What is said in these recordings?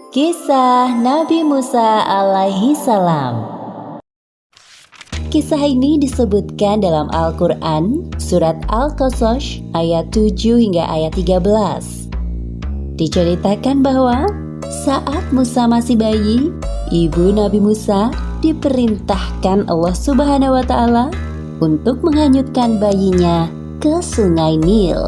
Kisah Nabi Musa alaihi salam. Kisah ini disebutkan dalam Al-Quran, surat Al-Qasas ayat 7 hingga ayat 13. Diceritakan bahwa saat Musa masih bayi, ibu Nabi Musa diperintahkan Allah Subhanahu wa Ta'ala untuk menghanyutkan bayinya ke Sungai Nil.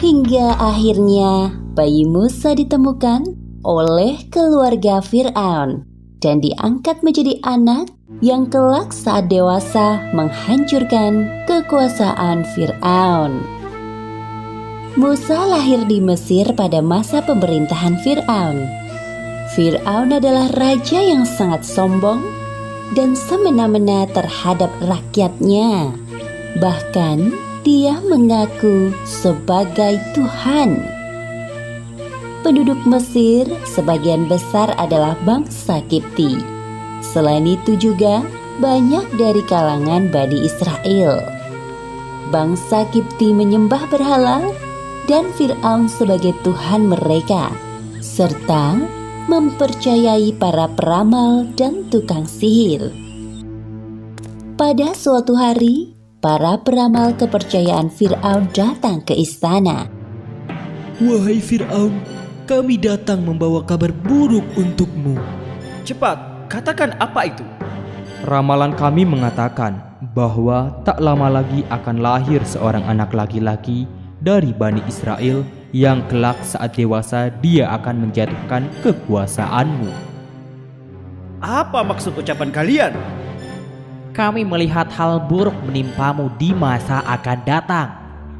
Hingga akhirnya bayi Musa ditemukan oleh keluarga Fir'aun dan diangkat menjadi anak yang kelak saat dewasa menghancurkan kekuasaan Fir'aun. Musa lahir di Mesir pada masa pemerintahan Fir'aun. Fir'aun adalah raja yang sangat sombong dan semena-mena terhadap rakyatnya. Bahkan dia mengaku sebagai Tuhan. Penduduk Mesir sebagian besar adalah bangsa Kipti. Selain itu juga banyak dari kalangan Bani Israel. Bangsa Kipti menyembah berhala dan Fir'aun sebagai Tuhan mereka, serta mempercayai para peramal dan tukang sihir. Pada suatu hari, para peramal kepercayaan Fir'aun datang ke istana. Wahai Fir'aun, kami datang membawa kabar buruk untukmu. Cepat, katakan apa itu? Ramalan kami mengatakan bahwa tak lama lagi akan lahir seorang anak laki-laki dari Bani Israel yang kelak saat dewasa dia akan menjatuhkan kekuasaanmu. Apa maksud ucapan kalian? Kami melihat hal buruk menimpamu di masa akan datang.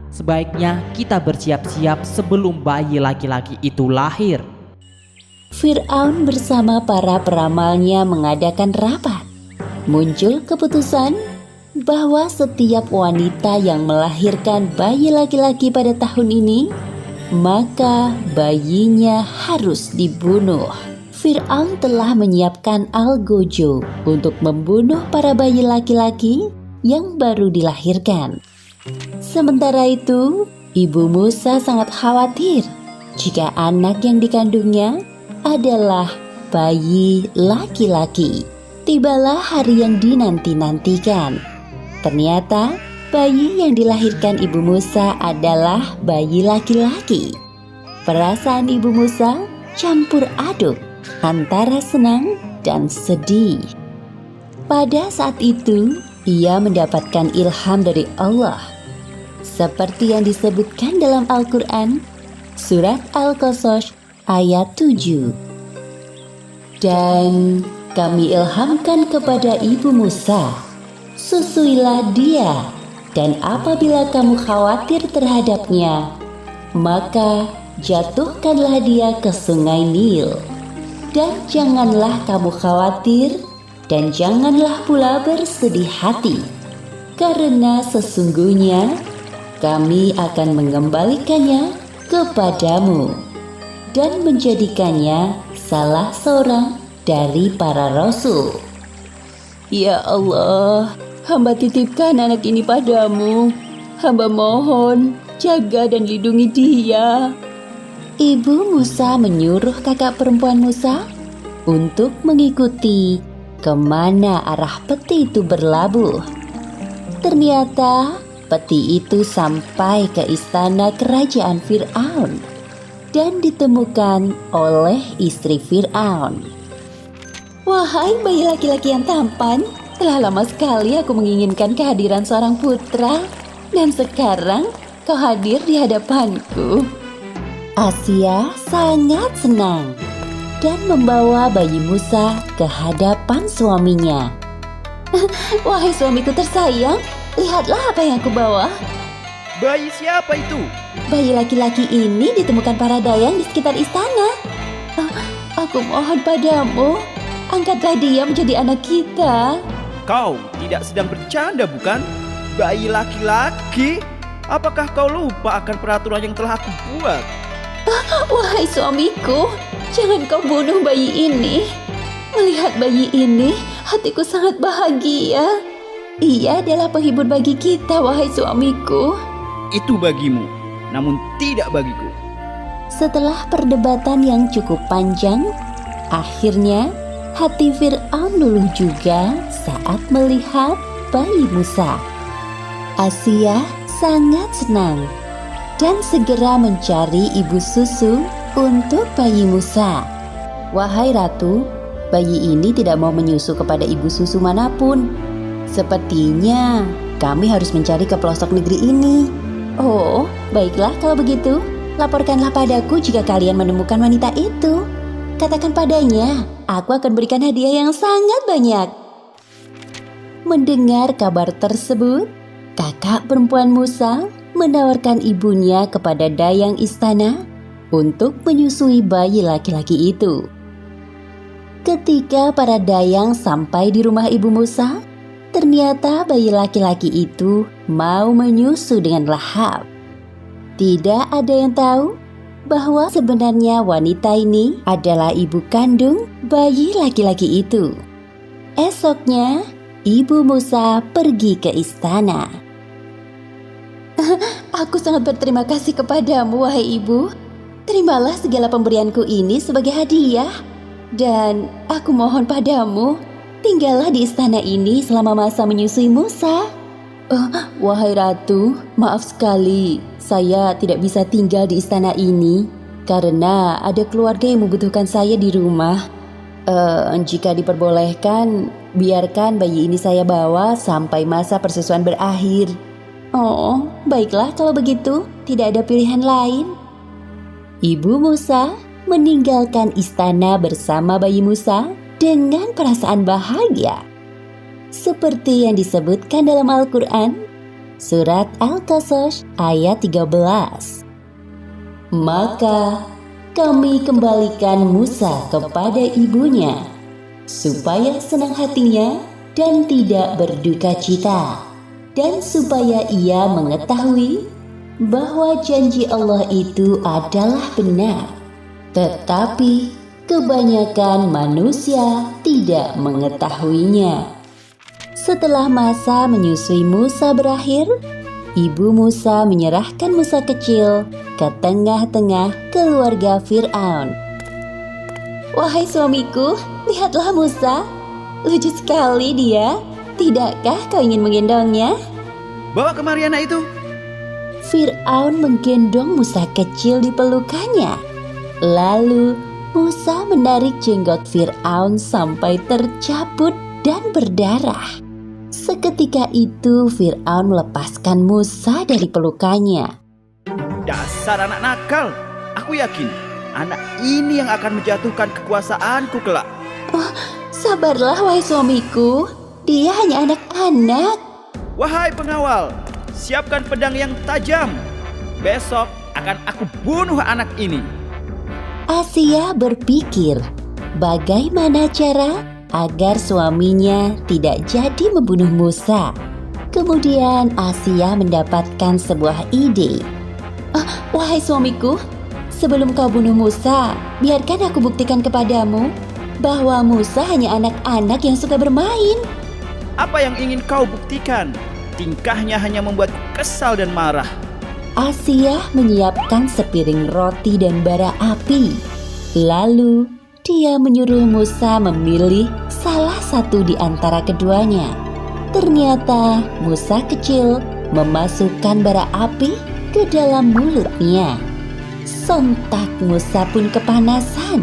Sebaiknya kita bersiap-siap sebelum bayi laki-laki itu lahir. Fir'aun bersama para peramalnya mengadakan rapat. Muncul keputusan bahwa setiap wanita yang melahirkan bayi laki-laki pada tahun ini, maka bayinya harus dibunuh. Fir'aun telah menyiapkan algojo untuk membunuh para bayi laki-laki yang baru dilahirkan. Sementara itu, ibu Musa sangat khawatir jika anak yang dikandungnya adalah bayi laki-laki. Tibalah hari yang dinanti-nantikan. Ternyata bayi yang dilahirkan ibu Musa adalah bayi laki-laki. Perasaan ibu Musa campur aduk antara senang dan sedih. Pada saat itu, ia mendapatkan ilham dari Allah. Seperti yang disebutkan dalam Al-Quran, surat Al-Qasas ayat 7. Dan kami ilhamkan kepada ibu Musa, susuilah dia, dan apabila kamu khawatir terhadapnya, maka jatuhkanlah dia ke Sungai Nil. Dan janganlah kamu khawatir, dan janganlah pula bersedih hati, karena sesungguhnya kami akan mengembalikannya kepadamu dan menjadikannya salah seorang dari para rasul. Ya Allah, hamba titipkan anak ini padamu. Hamba mohon, jaga dan lindungi dia. Ibu Musa menyuruh kakak perempuan Musa untuk mengikuti kemana arah peti itu berlabuh. Ternyata peti itu sampai ke istana kerajaan Fir'aun dan ditemukan oleh istri Fir'aun. Wahai bayi laki-laki yang tampan, telah lama sekali aku menginginkan kehadiran seorang putra, dan sekarang kau hadir di hadapanku. Asia sangat senang dan membawa bayi Musa ke hadapan suaminya. Wahai suamiku tersayang, lihatlah apa yang aku bawa. Bayi siapa itu? Bayi laki-laki ini ditemukan para dayang di sekitar istana. Aku mohon padamu, angkatlah dia menjadi anak kita. Kau tidak sedang bercanda bukan? Bayi laki-laki? Apakah kau lupa akan peraturan yang telah aku buat? Wahai suamiku, jangan kau bunuh bayi ini. Melihat bayi ini, hatiku sangat bahagia. Ia adalah penghibur bagi kita, wahai suamiku. Itu bagimu, namun tidak bagiku. Setelah perdebatan yang cukup panjang, akhirnya hati Fir'aun luluh juga saat melihat bayi Musa. Asia sangat senang dan segera mencari ibu susu untuk bayi Musa. Wahai ratu, bayi ini tidak mau menyusu kepada ibu susu manapun. Sepertinya kami harus mencari ke pelosok negeri ini. Oh, baiklah kalau begitu. Laporkanlah padaku jika kalian menemukan wanita itu. Katakan padanya, aku akan berikan hadiah yang sangat banyak. Mendengar kabar tersebut, kakak perempuan Musa menawarkan ibunya kepada dayang istana untuk menyusui bayi laki-laki itu. Ketika para dayang sampai di rumah ibu Musa, ternyata bayi laki-laki itu mau menyusu dengan lahap. Tidak ada yang tahu bahwa sebenarnya wanita ini adalah ibu kandung bayi laki-laki itu. Esoknya, ibu Musa pergi ke istana. Aku sangat berterima kasih kepadamu, wahai ibu. Terimalah segala pemberianku ini sebagai hadiah. Dan aku mohon padamu, tinggallah di istana ini selama masa menyusui Musa. Wahai ratu, maaf sekali, saya tidak bisa tinggal di istana ini karena ada keluarga yang membutuhkan saya di rumah. Jika diperbolehkan, biarkan bayi ini saya bawa sampai masa persusuan berakhir. Oh, baiklah kalau begitu, tidak ada pilihan lain. Ibu Musa meninggalkan istana bersama bayi Musa dengan perasaan bahagia. Seperti yang disebutkan dalam Al-Quran, surat Al-Qasas ayat 13. Maka kami kembalikan Musa kepada ibunya, supaya senang hatinya dan tidak berduka cita, dan supaya ia mengetahui bahwa janji Allah itu adalah benar. Tetapi kebanyakan manusia tidak mengetahuinya. Setelah masa menyusui Musa berakhir, ibu Musa menyerahkan Musa kecil ke tengah-tengah keluarga Fir'aun. Wahai suamiku, lihatlah Musa. Lucu sekali dia. Tidakkah kau ingin menggendongnya? Bawa kemari anak itu. Fir'aun menggendong Musa kecil di pelukannya. Lalu Musa menarik jenggot Fir'aun sampai tercabut dan berdarah. Seketika itu Fir'aun melepaskan Musa dari pelukannya. Dasar anak nakal. Aku yakin anak ini yang akan menjatuhkan kekuasaanku kelak. Sabarlah wahai suamiku, dia hanya anak-anak. Wahai pengawal, siapkan pedang yang tajam. Besok akan aku bunuh anak ini. Asia berpikir bagaimana cara agar suaminya tidak jadi membunuh Musa. Kemudian Asia mendapatkan sebuah ide. Wahai suamiku, sebelum kau bunuh Musa, biarkan aku buktikan kepadamu bahwa Musa hanya anak-anak yang suka bermain. Apa yang ingin kau buktikan? Tingkahnya hanya membuatku kesal dan marah. Asia menyiapkan sepiring roti dan bara api. Lalu dia menyuruh Musa memilih salah satu di antara keduanya. Ternyata Musa kecil memasukkan bara api ke dalam mulutnya. Sontak Musa pun kepanasan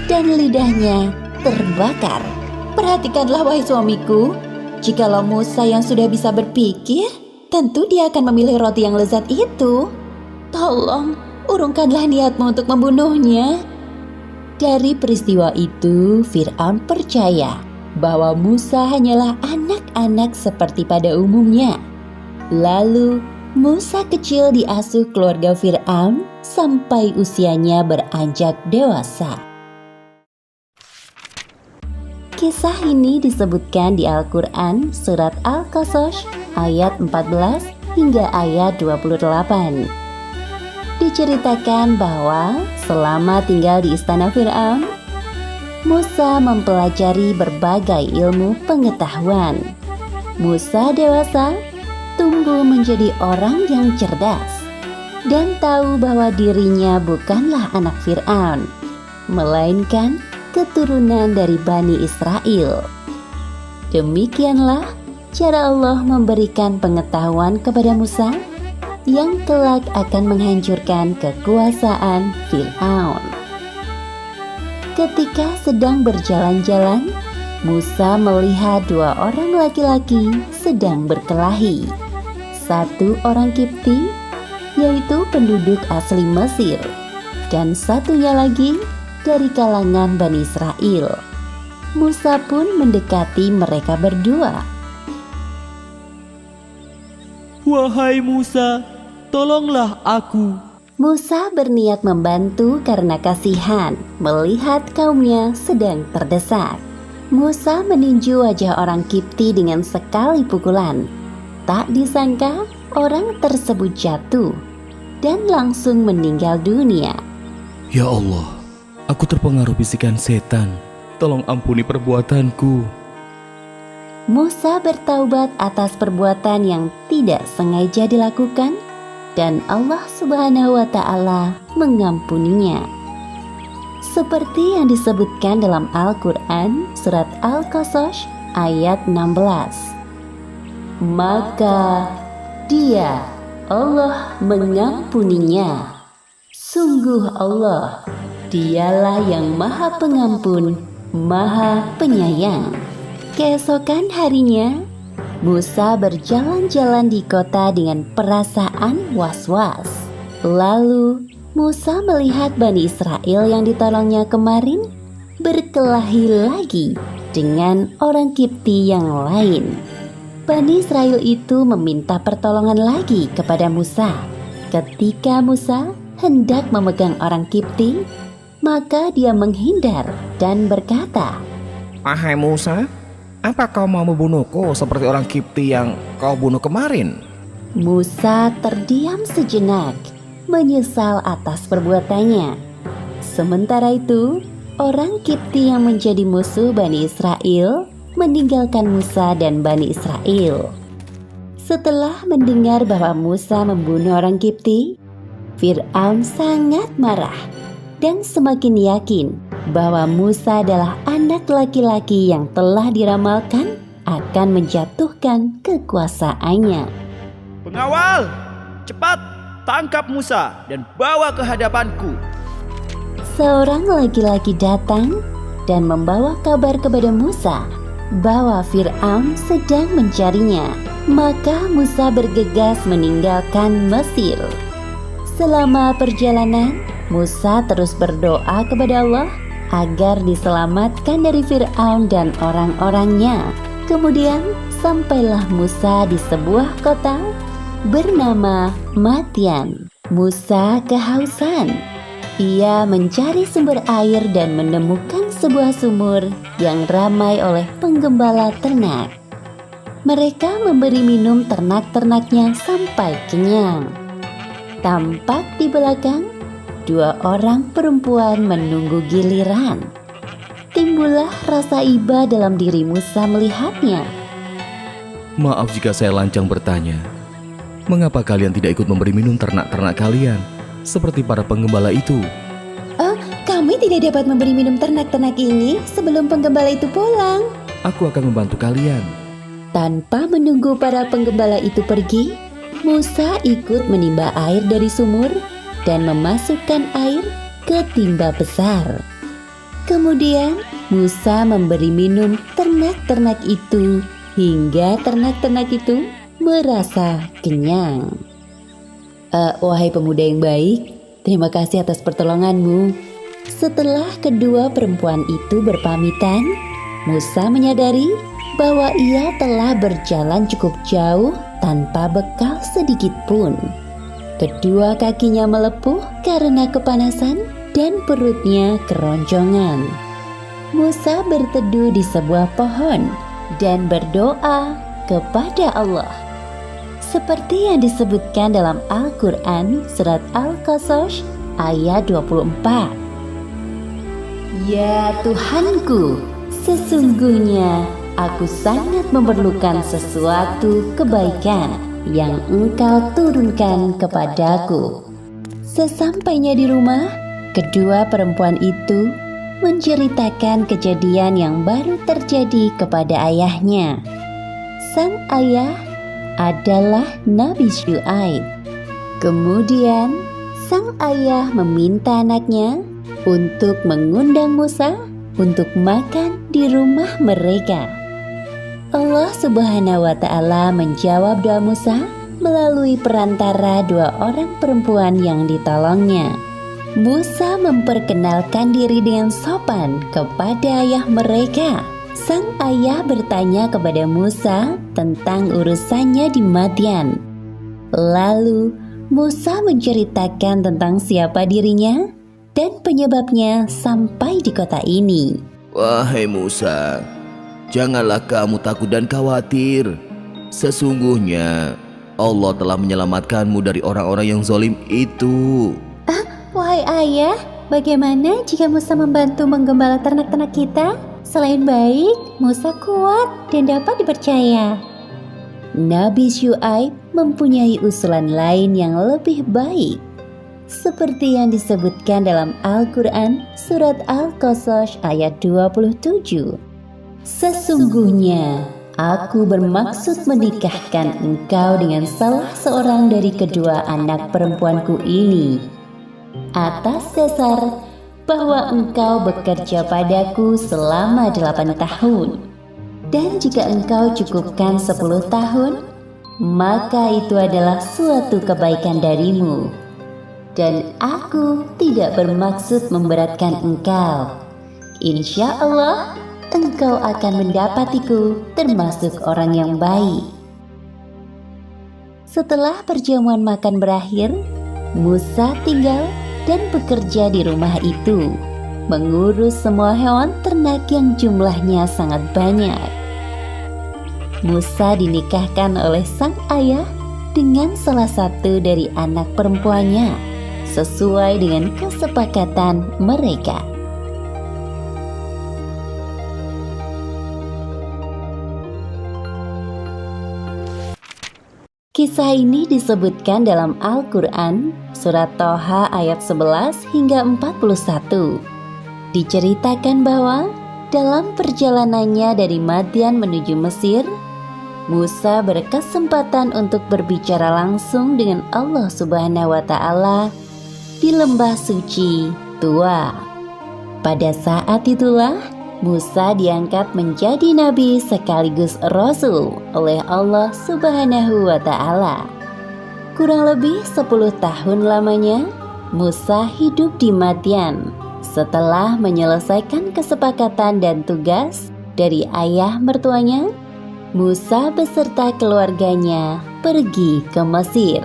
dan lidahnya terbakar. Perhatikanlah wahai suamiku, jikalau Musa yang sudah bisa berpikir, tentu dia akan memilih roti yang lezat itu. Tolong, urungkanlah niatmu untuk membunuhnya. Dari peristiwa itu, Fir'aun percaya bahwa Musa hanyalah anak-anak seperti pada umumnya. Lalu, Musa kecil diasuh keluarga Fir'aun sampai usianya beranjak dewasa. Kisah ini disebutkan di Al-Quran surat Al-Qasas ayat 14 hingga ayat 28. Diceritakan bahwa selama tinggal di istana Fir'aun, Musa mempelajari berbagai ilmu pengetahuan. Musa dewasa tumbuh menjadi orang yang cerdas. dan tahu bahwa dirinya bukanlah anak Fir'aun, melainkan keturunan dari Bani Israel. Demikianlah cara Allah memberikan pengetahuan kepada Musa yang kelak akan menghancurkan kekuasaan Fir'aun. Ketika sedang berjalan-jalan, Musa melihat 2 orang laki-laki sedang berkelahi. Satu orang Kipti, yaitu penduduk asli Mesir, dan satunya lagi dari kalangan Bani Israel. Musa pun mendekati mereka berdua. Wahai Musa, tolonglah aku. Musa berniat membantu karena kasihan melihat kaumnya sedang terdesak. Musa meninju wajah orang Kipti dengan sekali pukulan. Tak disangka orang tersebut jatuh dan langsung meninggal dunia. Ya Allah, aku terpengaruh bisikan setan. Tolong ampuni perbuatanku. Musa bertaubat atas perbuatan yang tidak sengaja dilakukan dan Allah Subhanahu wa Ta'ala mengampuninya. Seperti yang disebutkan dalam Al-Quran surat Al-Qasas ayat 16. Maka Dia, Allah, mengampuninya. Sungguh Allah, Dialah yang Maha Pengampun, Maha Penyayang. Keesokan harinya, Musa berjalan-jalan di kota dengan perasaan was-was. Lalu Musa melihat Bani Israel yang ditolongnya kemarin berkelahi lagi dengan orang Kipti yang lain. Bani Israel itu meminta pertolongan lagi kepada Musa. Ketika Musa hendak memegang orang Kipti, maka dia menghindar dan berkata, Wahai Musa, apa kau mau membunuhku seperti orang Kipti yang kau bunuh kemarin? Musa terdiam sejenak, menyesal atas perbuatannya. Sementara itu, orang Kipti yang menjadi musuh Bani Israel meninggalkan Musa dan Bani Israel. Setelah mendengar bahwa Musa membunuh orang Kipti, Fir'aun sangat marah dan semakin yakin bahwa Musa adalah anak laki-laki yang telah diramalkan akan menjatuhkan kekuasaannya. Pengawal, cepat tangkap Musa dan bawa ke hadapanku. Seorang laki-laki datang dan membawa kabar kepada Musa bahwa Fir'aun sedang mencarinya. Maka Musa bergegas meninggalkan Mesir. Selama perjalanan, Musa terus berdoa kepada Allah agar diselamatkan dari Fir'aun dan orang-orangnya. Kemudian sampailah Musa di sebuah kota bernama Madian. Musa kehausan. Ia mencari sumber air dan menemukan sebuah sumur yang ramai oleh penggembala ternak. Mereka memberi minum ternak-ternaknya sampai kenyang. Tampak di belakang 2 orang perempuan menunggu giliran. Timbullah rasa iba dalam diri Musa melihatnya. Maaf jika saya lancang bertanya. Mengapa kalian tidak ikut memberi minum ternak-ternak kalian seperti para penggembala itu? Kami tidak dapat memberi minum ternak-ternak ini sebelum penggembala itu pulang. Aku akan membantu kalian. Tanpa menunggu para penggembala itu pergi, Musa ikut menimba air dari sumur dan memasukkan air ke timba besar. Kemudian Musa memberi minum ternak-ternak itu hingga ternak-ternak itu merasa kenyang. Wahai pemuda yang baik, terima kasih atas pertolonganmu. Setelah kedua perempuan itu berpamitan, Musa menyadari bahwa ia telah berjalan cukup jauh tanpa bekal sedikit pun. Kedua kakinya melepuh karena kepanasan dan perutnya keroncongan. Musa berteduh di sebuah pohon dan berdoa kepada Allah. Seperti yang disebutkan dalam Al-Quran surat Al-Qasas ayat 24. Ya Tuhanku, sesungguhnya aku sangat memerlukan sesuatu kebaikan yang Engkau turunkan kepadaku. Sesampainya di rumah, kedua perempuan itu menceritakan kejadian yang baru terjadi kepada ayahnya. Sang ayah adalah Nabi Syuaib. Kemudian, sang ayah meminta anaknya untuk mengundang Musa untuk makan di rumah mereka. Allah Subhanahu wa Ta'ala menjawab doa Musa melalui perantara dua orang perempuan yang ditolongnya. Musa memperkenalkan diri dengan sopan kepada ayah mereka. Sang ayah bertanya kepada Musa tentang urusannya di Madian. Lalu Musa menceritakan tentang siapa dirinya dan penyebabnya sampai di kota ini. Wahai Musa, janganlah kamu takut dan khawatir. Sesungguhnya Allah telah menyelamatkanmu dari orang-orang yang zalim itu. Wahai ayah, bagaimana jika Musa membantu menggembala ternak-ternak kita? Selain baik, Musa kuat dan dapat dipercaya. Nabi Syuaib mempunyai usulan lain yang lebih baik. Seperti yang disebutkan dalam Al-Quran surat Al-Qasas ayat 27. Sesungguhnya aku bermaksud menikahkan engkau dengan salah seorang dari kedua anak perempuanku ini, atas dasar bahwa engkau bekerja padaku selama 8 tahun. Dan jika engkau cukupkan 10 tahun, maka itu adalah suatu kebaikan darimu. Dan aku tidak bermaksud memberatkan engkau. Insya Allah, engkau akan mendapatiku termasuk orang yang baik. Setelah perjamuan makan berakhir, Musa tinggal dan bekerja di rumah itu, mengurus semua hewan ternak yang jumlahnya sangat banyak. Musa dinikahkan oleh sang ayah dengan salah satu dari anak perempuannya, sesuai dengan kesepakatan mereka. Kisah ini disebutkan dalam Al-Quran, surat Toha ayat 11 hingga 41. Diceritakan bahwa dalam perjalanannya dari Madian menuju Mesir, Musa berkesempatan untuk berbicara langsung dengan Allah Subhanahu wa Ta'ala di lembah suci Tua. Pada saat itulah Musa diangkat menjadi nabi sekaligus rasul oleh Allah Subhanahu wa Ta'ala. Kurang lebih 10 tahun lamanya Musa hidup di Madian setelah menyelesaikan kesepakatan dan tugas dari ayah mertuanya. Musa beserta keluarganya pergi ke Mesir.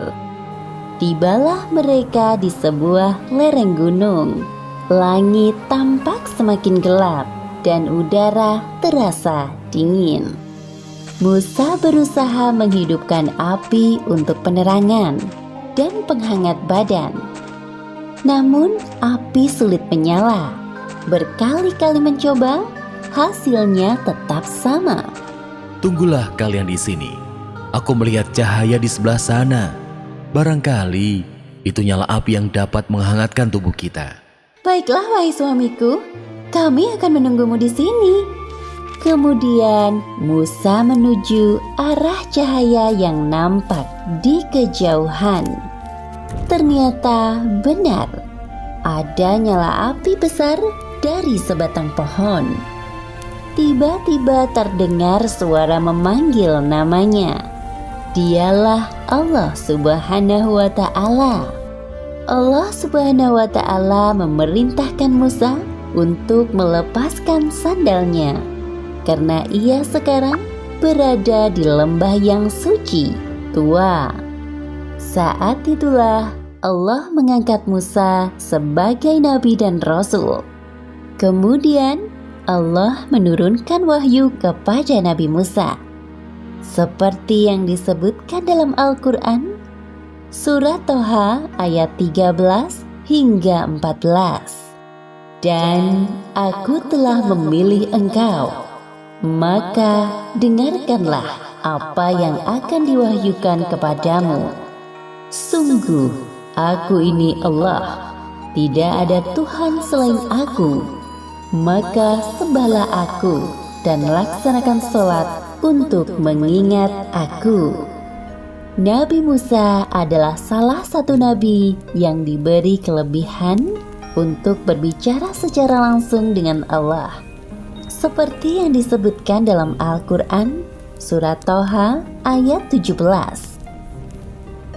Tibalah mereka di sebuah lereng gunung. Langit tampak semakin gelap dan udara terasa dingin. Musa berusaha menghidupkan api untuk penerangan dan penghangat badan. Namun api sulit menyala. Berkali-kali mencoba, hasilnya tetap sama. Tunggulah kalian di sini. Aku melihat cahaya di sebelah sana. Barangkali itu nyala api yang dapat menghangatkan tubuh kita. Baiklah wahai suamiku, kami akan menunggumu di sini. Kemudian Musa menuju arah cahaya yang nampak di kejauhan. Ternyata benar, ada nyala api besar dari sebatang pohon. Tiba-tiba terdengar suara memanggil namanya. Dialah Allah Subhanahu wa Ta'ala. Allah Subhanahu wa Ta'ala memerintahkan Musa untuk melepaskan sandalnya, karena ia sekarang berada di lembah yang suci Tua. Saat itulah Allah mengangkat Musa sebagai nabi dan rasul. Kemudian Allah menurunkan wahyu kepada Nabi Musa, seperti yang disebutkan dalam Al-Quran, surat Toha ayat 13 hingga 14. Dan aku telah memilih engkau, maka dengarkanlah apa yang akan diwahyukan kepadamu. Sungguh, Aku ini Allah, tidak ada Tuhan selain aku. Maka sembahlah aku dan laksanakan sholat untuk mengingat aku. Nabi Musa adalah salah satu nabi yang diberi kelebihan untuk berbicara secara langsung dengan Allah. Seperti yang disebutkan dalam Al-Quran, Surat Toha ayat 17.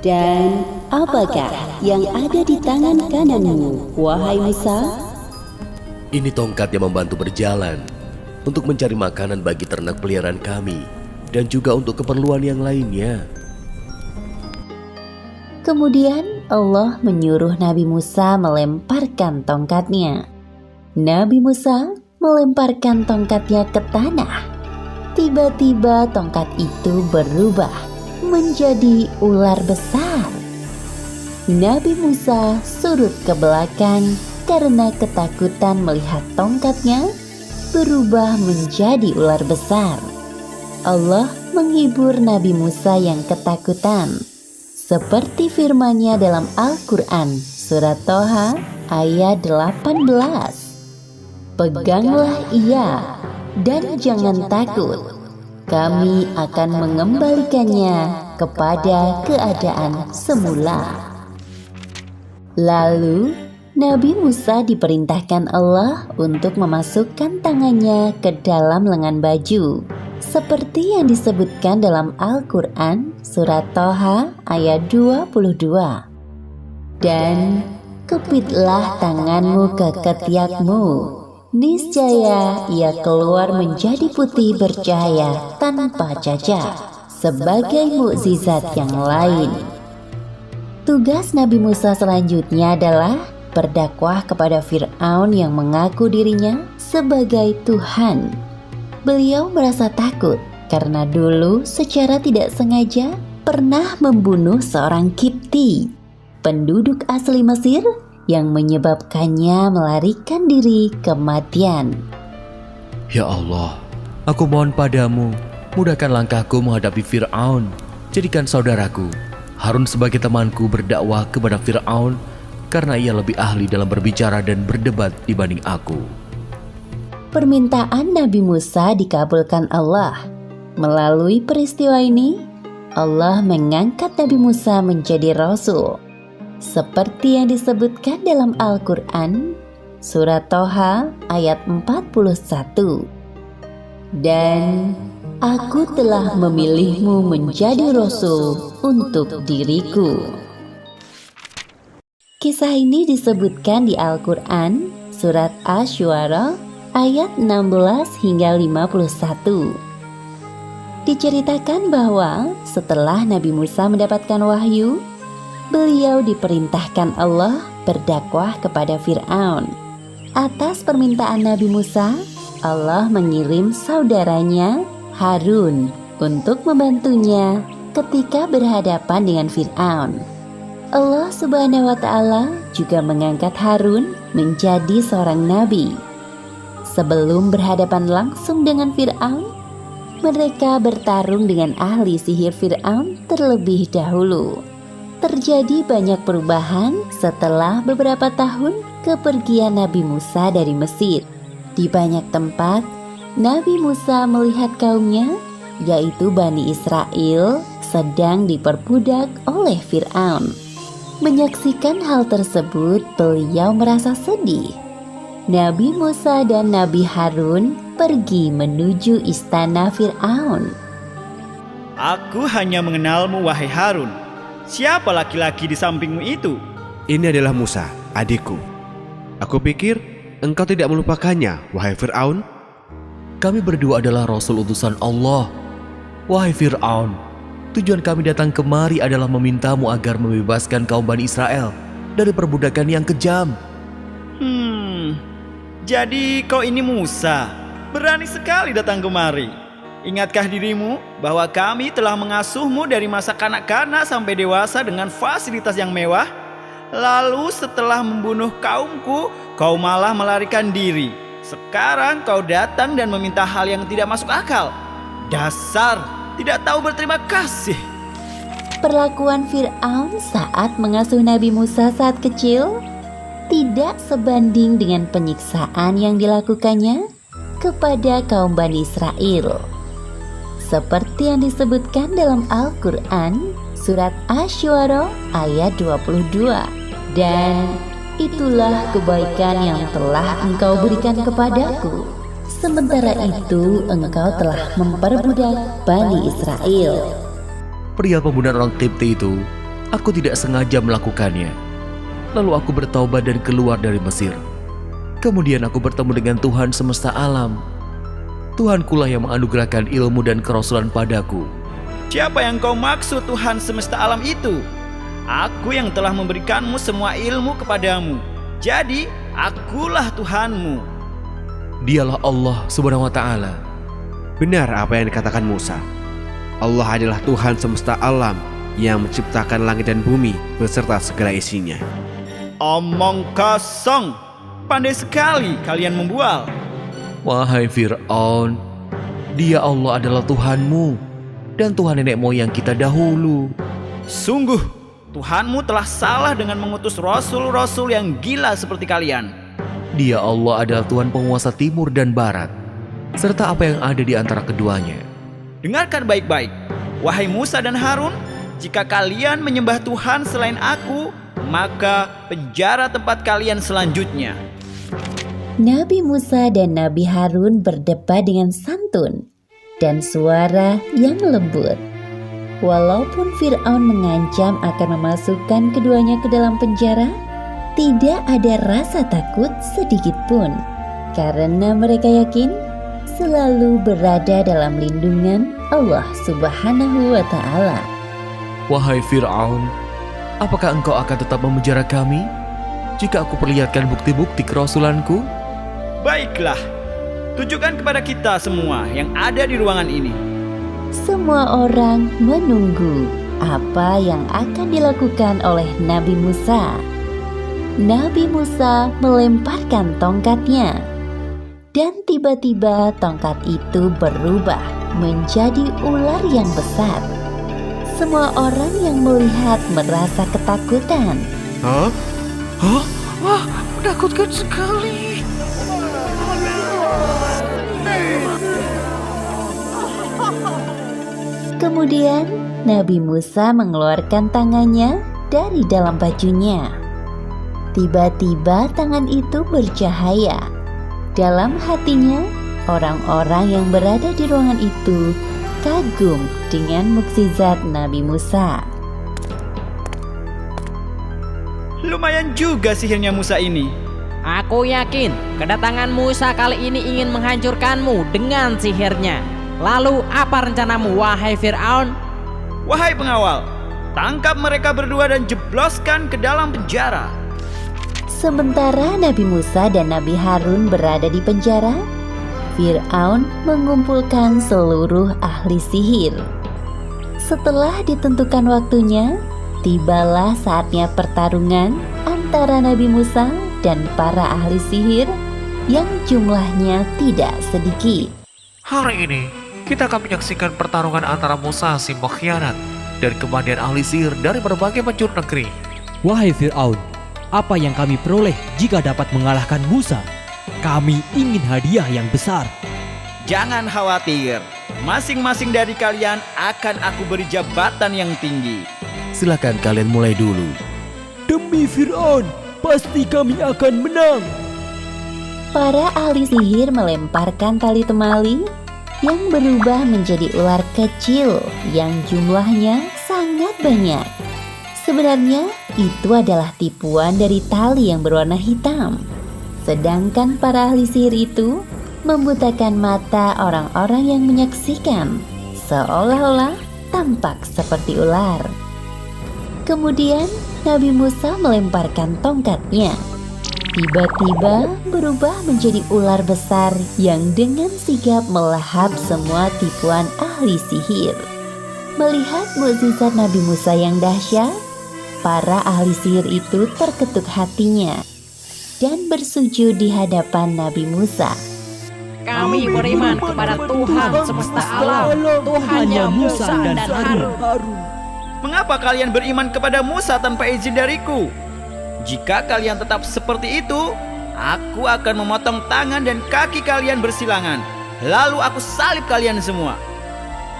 Dan apakah yang ada di tangan kananmu, wahai Musa? Ini tongkat yang membantu berjalan untuk mencari makanan bagi ternak peliharaan kami dan juga untuk keperluan yang lainnya. Kemudian Allah menyuruh Nabi Musa melemparkan tongkatnya. Nabi Musa melemparkan tongkatnya ke tanah. Tiba-tiba tongkat itu berubah menjadi ular besar. Nabi Musa surut ke belakang karena ketakutan melihat tongkatnya berubah menjadi ular besar. Allah menghibur Nabi Musa yang ketakutan. Seperti firman-Nya dalam Al-Quran, Surat Toha ayat 18. Peganglah ia dan jangan takut. Kami akan mengembalikannya kepada keadaan semula. Lalu, Nabi Musa diperintahkan Allah untuk memasukkan tangannya ke dalam lengan baju. Seperti yang disebutkan dalam Al-Quran, Surat Toha ayat 22. Dan kepitlah tanganmu ke ketiakmu. Niscaya ia keluar menjadi putih bercahaya tanpa cacat, sebagai mukjizat yang lain. Tugas Nabi Musa selanjutnya adalah berdakwah kepada Fir'aun yang mengaku dirinya sebagai Tuhan. Beliau merasa takut karena dulu secara tidak sengaja pernah membunuh seorang Kipti, penduduk asli Mesir, yang menyebabkannya melarikan diri kematian. Ya Allah, aku mohon padamu, mudahkan langkahku menghadapi Fir'aun. Jadikan saudaraku Harun sebagai temanku berdakwah kepada Fir'aun, karena ia lebih ahli dalam berbicara dan berdebat dibanding aku. Permintaan Nabi Musa dikabulkan Allah. Melalui peristiwa ini, Allah mengangkat Nabi Musa menjadi Rasul. Seperti yang disebutkan dalam Al-Quran, Surat Toha ayat 41. Dan aku telah memilihmu menjadi Rasul untuk diriku. Kisah ini disebutkan di Al-Quran, Surat Asy-Syu'ara ayat 16 hingga 51. Diceritakan bahwa setelah Nabi Musa mendapatkan wahyu, beliau diperintahkan Allah berdakwah kepada Fir'aun. Atas permintaan Nabi Musa, Allah mengirim saudaranya Harun untuk membantunya ketika berhadapan dengan Fir'aun. Allah Subhanahu wa Ta'ala juga mengangkat Harun menjadi seorang nabi. Sebelum berhadapan langsung dengan Fir'aun, mereka bertarung dengan ahli sihir Fir'aun terlebih dahulu. Terjadi banyak perubahan setelah beberapa tahun kepergian Nabi Musa dari Mesir. Di banyak tempat, Nabi Musa melihat kaumnya, yaitu Bani Israel, sedang diperbudak oleh Fir'aun. Menyaksikan hal tersebut, beliau merasa sedih. Nabi Musa dan Nabi Harun pergi menuju istana Fir'aun. Aku hanya mengenalmu, wahai Harun. Siapa laki-laki di sampingmu itu? Ini adalah Musa, adikku. Aku pikir engkau tidak melupakannya, wahai Fir'aun. Kami berdua adalah Rasul utusan Allah. Wahai Fir'aun, tujuan kami datang kemari adalah memintamu agar membebaskan kaum Bani Israel dari perbudakan yang kejam. Jadi kau ini Musa, berani sekali datang kemari. Ingatkah dirimu bahwa kami telah mengasuhmu dari masa kanak-kanak sampai dewasa dengan fasilitas yang mewah? Lalu setelah membunuh kaumku, kau malah melarikan diri. Sekarang kau datang dan meminta hal yang tidak masuk akal. Dasar tidak tahu berterima kasih. perlakuan Fir'aun saat mengasuh Nabi Musa saat kecil tidak sebanding dengan penyiksaan yang dilakukannya kepada kaum Bani Israel. Seperti yang disebutkan dalam Al-Quran, surat Asy-Syu'ara ayat 22. Dan itulah kebaikan yang telah engkau berikan kepadaku. Sementara itu engkau telah memperbudak Bani Israel. Perihal pembunuhan orang Kipti itu, aku tidak sengaja melakukannya. Lalu aku bertaubat dan keluar dari Mesir. Kemudian aku bertemu dengan Tuhan semesta alam. Tuhankulah yang menganugerahkan ilmu dan kerasulan padaku. Siapa yang kau maksud Tuhan semesta alam itu? Aku yang telah memberikanmu semua ilmu kepadamu. Jadi, akulah Tuhanmu. Dialah Allah Subhanahu wa Ta'ala. Benar apa yang dikatakan Musa. Allah adalah Tuhan semesta alam yang menciptakan langit dan bumi beserta segala isinya. Omong kosong. Pandai sekali kalian membual. Wahai Fir'aun, Dia Allah adalah Tuhanmu dan Tuhan nenek moyang kita dahulu. Sungguh, Tuhanmu telah salah dengan mengutus rasul-rasul yang gila seperti kalian. Dia Allah adalah Tuhan penguasa timur dan barat, serta apa yang ada di antara keduanya. Dengarkan baik-baik, wahai Musa dan Harun, jika kalian menyembah Tuhan selain aku, maka penjara tempat kalian selanjutnya. Nabi Musa dan Nabi Harun berdebat dengan santun dan suara yang lembut. Walaupun Fir'aun mengancam akan memasukkan keduanya ke dalam penjara, tidak ada rasa takut sedikit pun, karena mereka yakin selalu berada dalam lindungan Allah Subhanahu wa Ta'ala. Wahai Fir'aun, apakah engkau akan tetap memenjara kami jika aku perlihatkan bukti-bukti kerasulanku? Baiklah, tunjukkan kepada kita semua yang ada di ruangan ini. Semua orang menunggu apa yang akan dilakukan oleh Nabi Musa. Nabi Musa melemparkan tongkatnya, dan tiba-tiba tongkat itu berubah menjadi ular yang besar. Semua orang yang melihat merasa ketakutan. Hah? Wah, menakutkan sekali. Kemudian Nabi Musa mengeluarkan tangannya dari dalam bajunya. Tiba-tiba tangan itu bercahaya. Dalam hatinya, orang-orang yang berada di ruangan itu kagum dengan mukjizat Nabi Musa. Lumayan juga sihirnya Musa ini. Aku yakin kedatangan Musa kali ini ingin menghancurkanmu dengan sihirnya. Lalu apa rencanamu, wahai Fir'aun? Wahai pengawal, tangkap mereka berdua dan jebloskan ke dalam penjara. Sementara Nabi Musa dan Nabi Harun berada di penjara, Fir'aun mengumpulkan seluruh ahli sihir. Setelah ditentukan waktunya, tibalah saatnya pertarungan antara Nabi Musa dan para ahli sihir yang jumlahnya tidak sedikit. Hari ini, kita akan menyaksikan pertarungan antara Musa si pengkhianat dan kemudian ahli sihir dari berbagai penjuru negeri. Wahai Fir'aun, apa yang kami peroleh jika dapat mengalahkan Musa? Kami ingin hadiah yang besar. Jangan khawatir, masing-masing dari kalian akan aku beri jabatan yang tinggi. Silakan kalian mulai dulu. Demi Fir'aun, pasti kami akan menang. Para ahli sihir melemparkan tali temali yang berubah menjadi ular kecil yang jumlahnya sangat banyak. Sebenarnya itu adalah tipuan dari tali yang berwarna hitam. Sedangkan para ahli sihir itu membutakan mata orang-orang yang menyaksikan, seolah-olah tampak seperti ular. Kemudian Nabi Musa melemparkan tongkatnya. Tiba-tiba berubah menjadi ular besar yang dengan sigap melahap semua tipuan ahli sihir. Melihat mukjizat Nabi Musa yang dahsyat, para ahli sihir itu terketuk hatinya dan bersujud di hadapan Nabi Musa. Kami beriman kepada Tuhan semesta alam, Tuhannya Musa dan Harun. Mengapa kalian beriman kepada Musa tanpa izin dariku? Jika kalian tetap seperti itu, aku akan memotong tangan dan kaki kalian bersilangan. Lalu aku salib kalian semua."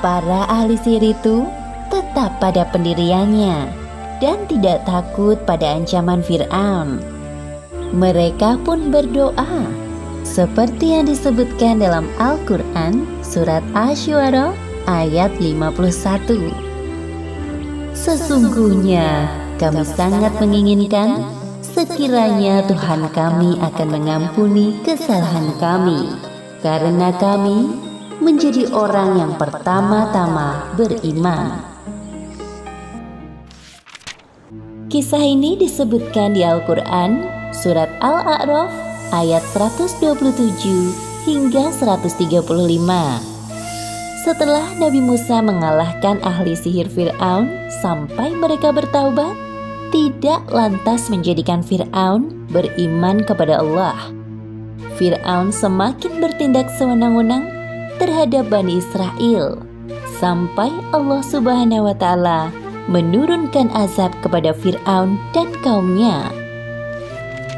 Para ahli sihir itu tetap pada pendiriannya dan tidak takut pada ancaman Fir'aun. Mereka pun berdoa seperti yang disebutkan dalam Al-Quran surat Asy-Syu'ara ayat 51. "Sesungguhnya kami sangat menginginkan sekiranya Tuhan kami akan mengampuni kesalahan kami, karena kami menjadi orang yang pertama-tama beriman." Kisah ini disebutkan di Al-Quran surat Al-A'raf ayat 127 hingga 135. Setelah Nabi Musa mengalahkan ahli sihir Fir'aun sampai mereka bertaubat, tidak lantas menjadikan Fir'aun beriman kepada Allah. Fir'aun semakin bertindak sewenang-wenang terhadap Bani Israel, sampai Allah Subhanahu wa Ta'ala menurunkan azab kepada Fir'aun dan kaumnya.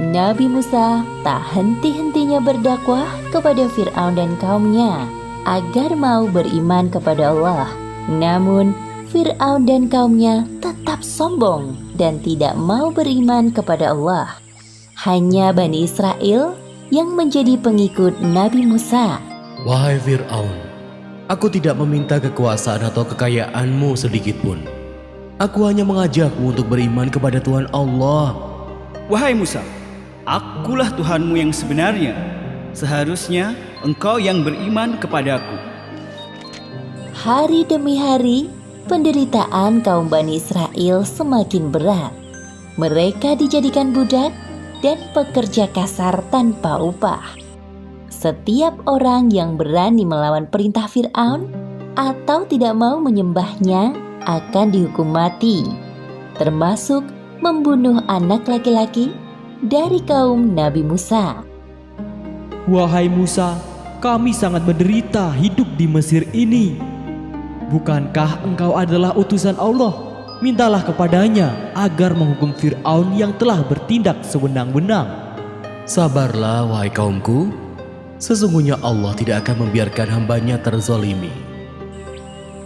Nabi Musa tak henti-hentinya berdakwah kepada Fir'aun dan kaumnya agar mau beriman kepada Allah. Namun Fir'aun dan kaumnya tetap sombong dan tidak mau beriman kepada Allah. Hanya Bani Israel yang menjadi pengikut Nabi Musa. Wahai Fir'aun, aku tidak meminta kekuasaan atau kekayaanmu sedikitpun. Aku hanya mengajakmu untuk beriman kepada Tuhan Allah. Wahai Musa, akulah Tuhanmu yang sebenarnya. Seharusnya engkau yang beriman kepadaku. Hari demi hari, penderitaan kaum Bani Israel semakin berat. Mereka dijadikan budak dan pekerja kasar tanpa upah. Setiap orang yang berani melawan perintah Fir'aun atau tidak mau menyembahnya akan dihukum mati, termasuk membunuh anak laki-laki dari kaum Nabi Musa. Wahai Musa, kami sangat menderita hidup di Mesir ini. Bukankah engkau adalah utusan Allah? Mintalah kepadanya agar menghukum Fir'aun yang telah bertindak sewenang-wenang. Sabarlah wahai kaumku, sesungguhnya Allah tidak akan membiarkan hambanya terzolimi.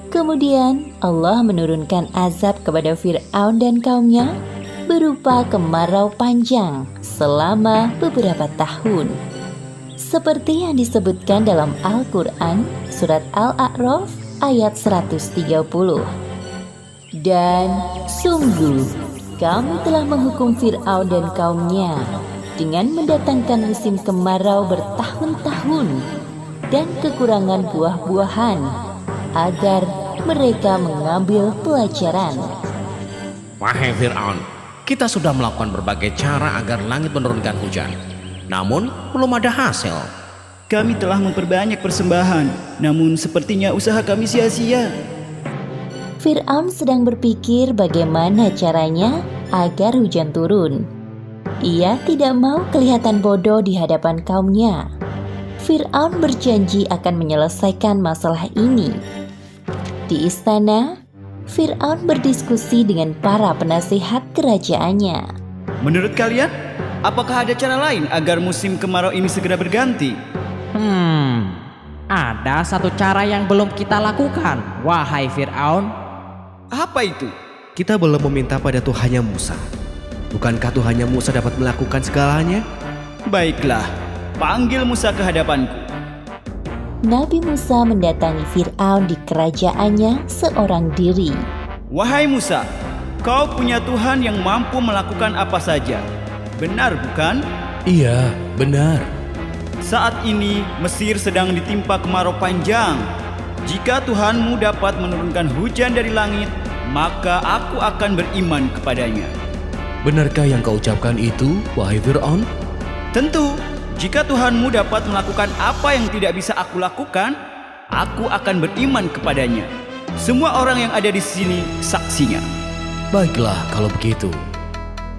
Kemudian Allah menurunkan azab kepada Fir'aun dan kaumnya berupa kemarau panjang selama beberapa tahun. Seperti yang disebutkan dalam Al-Quran surat Al-A'raf ayat 130. Dan sungguh kami telah menghukum Fir'aun dan kaumnya dengan mendatangkan musim kemarau bertahun-tahun dan kekurangan buah-buahan agar mereka mengambil pelajaran. Wahai Fir'aun, kita sudah melakukan berbagai cara agar langit menurunkan hujan, namun belum ada hasil. Kami telah memperbanyak persembahan, namun sepertinya usaha kami sia-sia. Fir'aun sedang berpikir bagaimana caranya agar hujan turun. Ia tidak mau kelihatan bodoh di hadapan kaumnya. Fir'aun berjanji akan menyelesaikan masalah ini. Di istana, Fir'aun berdiskusi dengan para penasihat kerajaannya. Menurut kalian, apakah ada cara lain agar musim kemarau ini segera berganti? Ada satu cara yang belum kita lakukan, wahai Fir'aun. Apa itu? Kita belum meminta pada Tuhannya Musa. Bukankah Tuhannya Musa dapat melakukan segalanya? Baiklah, panggil Musa ke hadapanku. Nabi Musa mendatangi Fir'aun di kerajaannya seorang diri. Wahai Musa, kau punya Tuhan yang mampu melakukan apa saja. Benar bukan? Iya, benar. Saat ini Mesir sedang ditimpa kemarau panjang. Jika Tuhanmu dapat menurunkan hujan dari langit, maka aku akan beriman kepadanya. Benarkah yang kau ucapkan itu, wahai Fir'aun? Tentu, jika Tuhanmu dapat melakukan apa yang tidak bisa aku lakukan, aku akan beriman kepadanya. Semua orang yang ada di sini saksinya. Baiklah kalau begitu.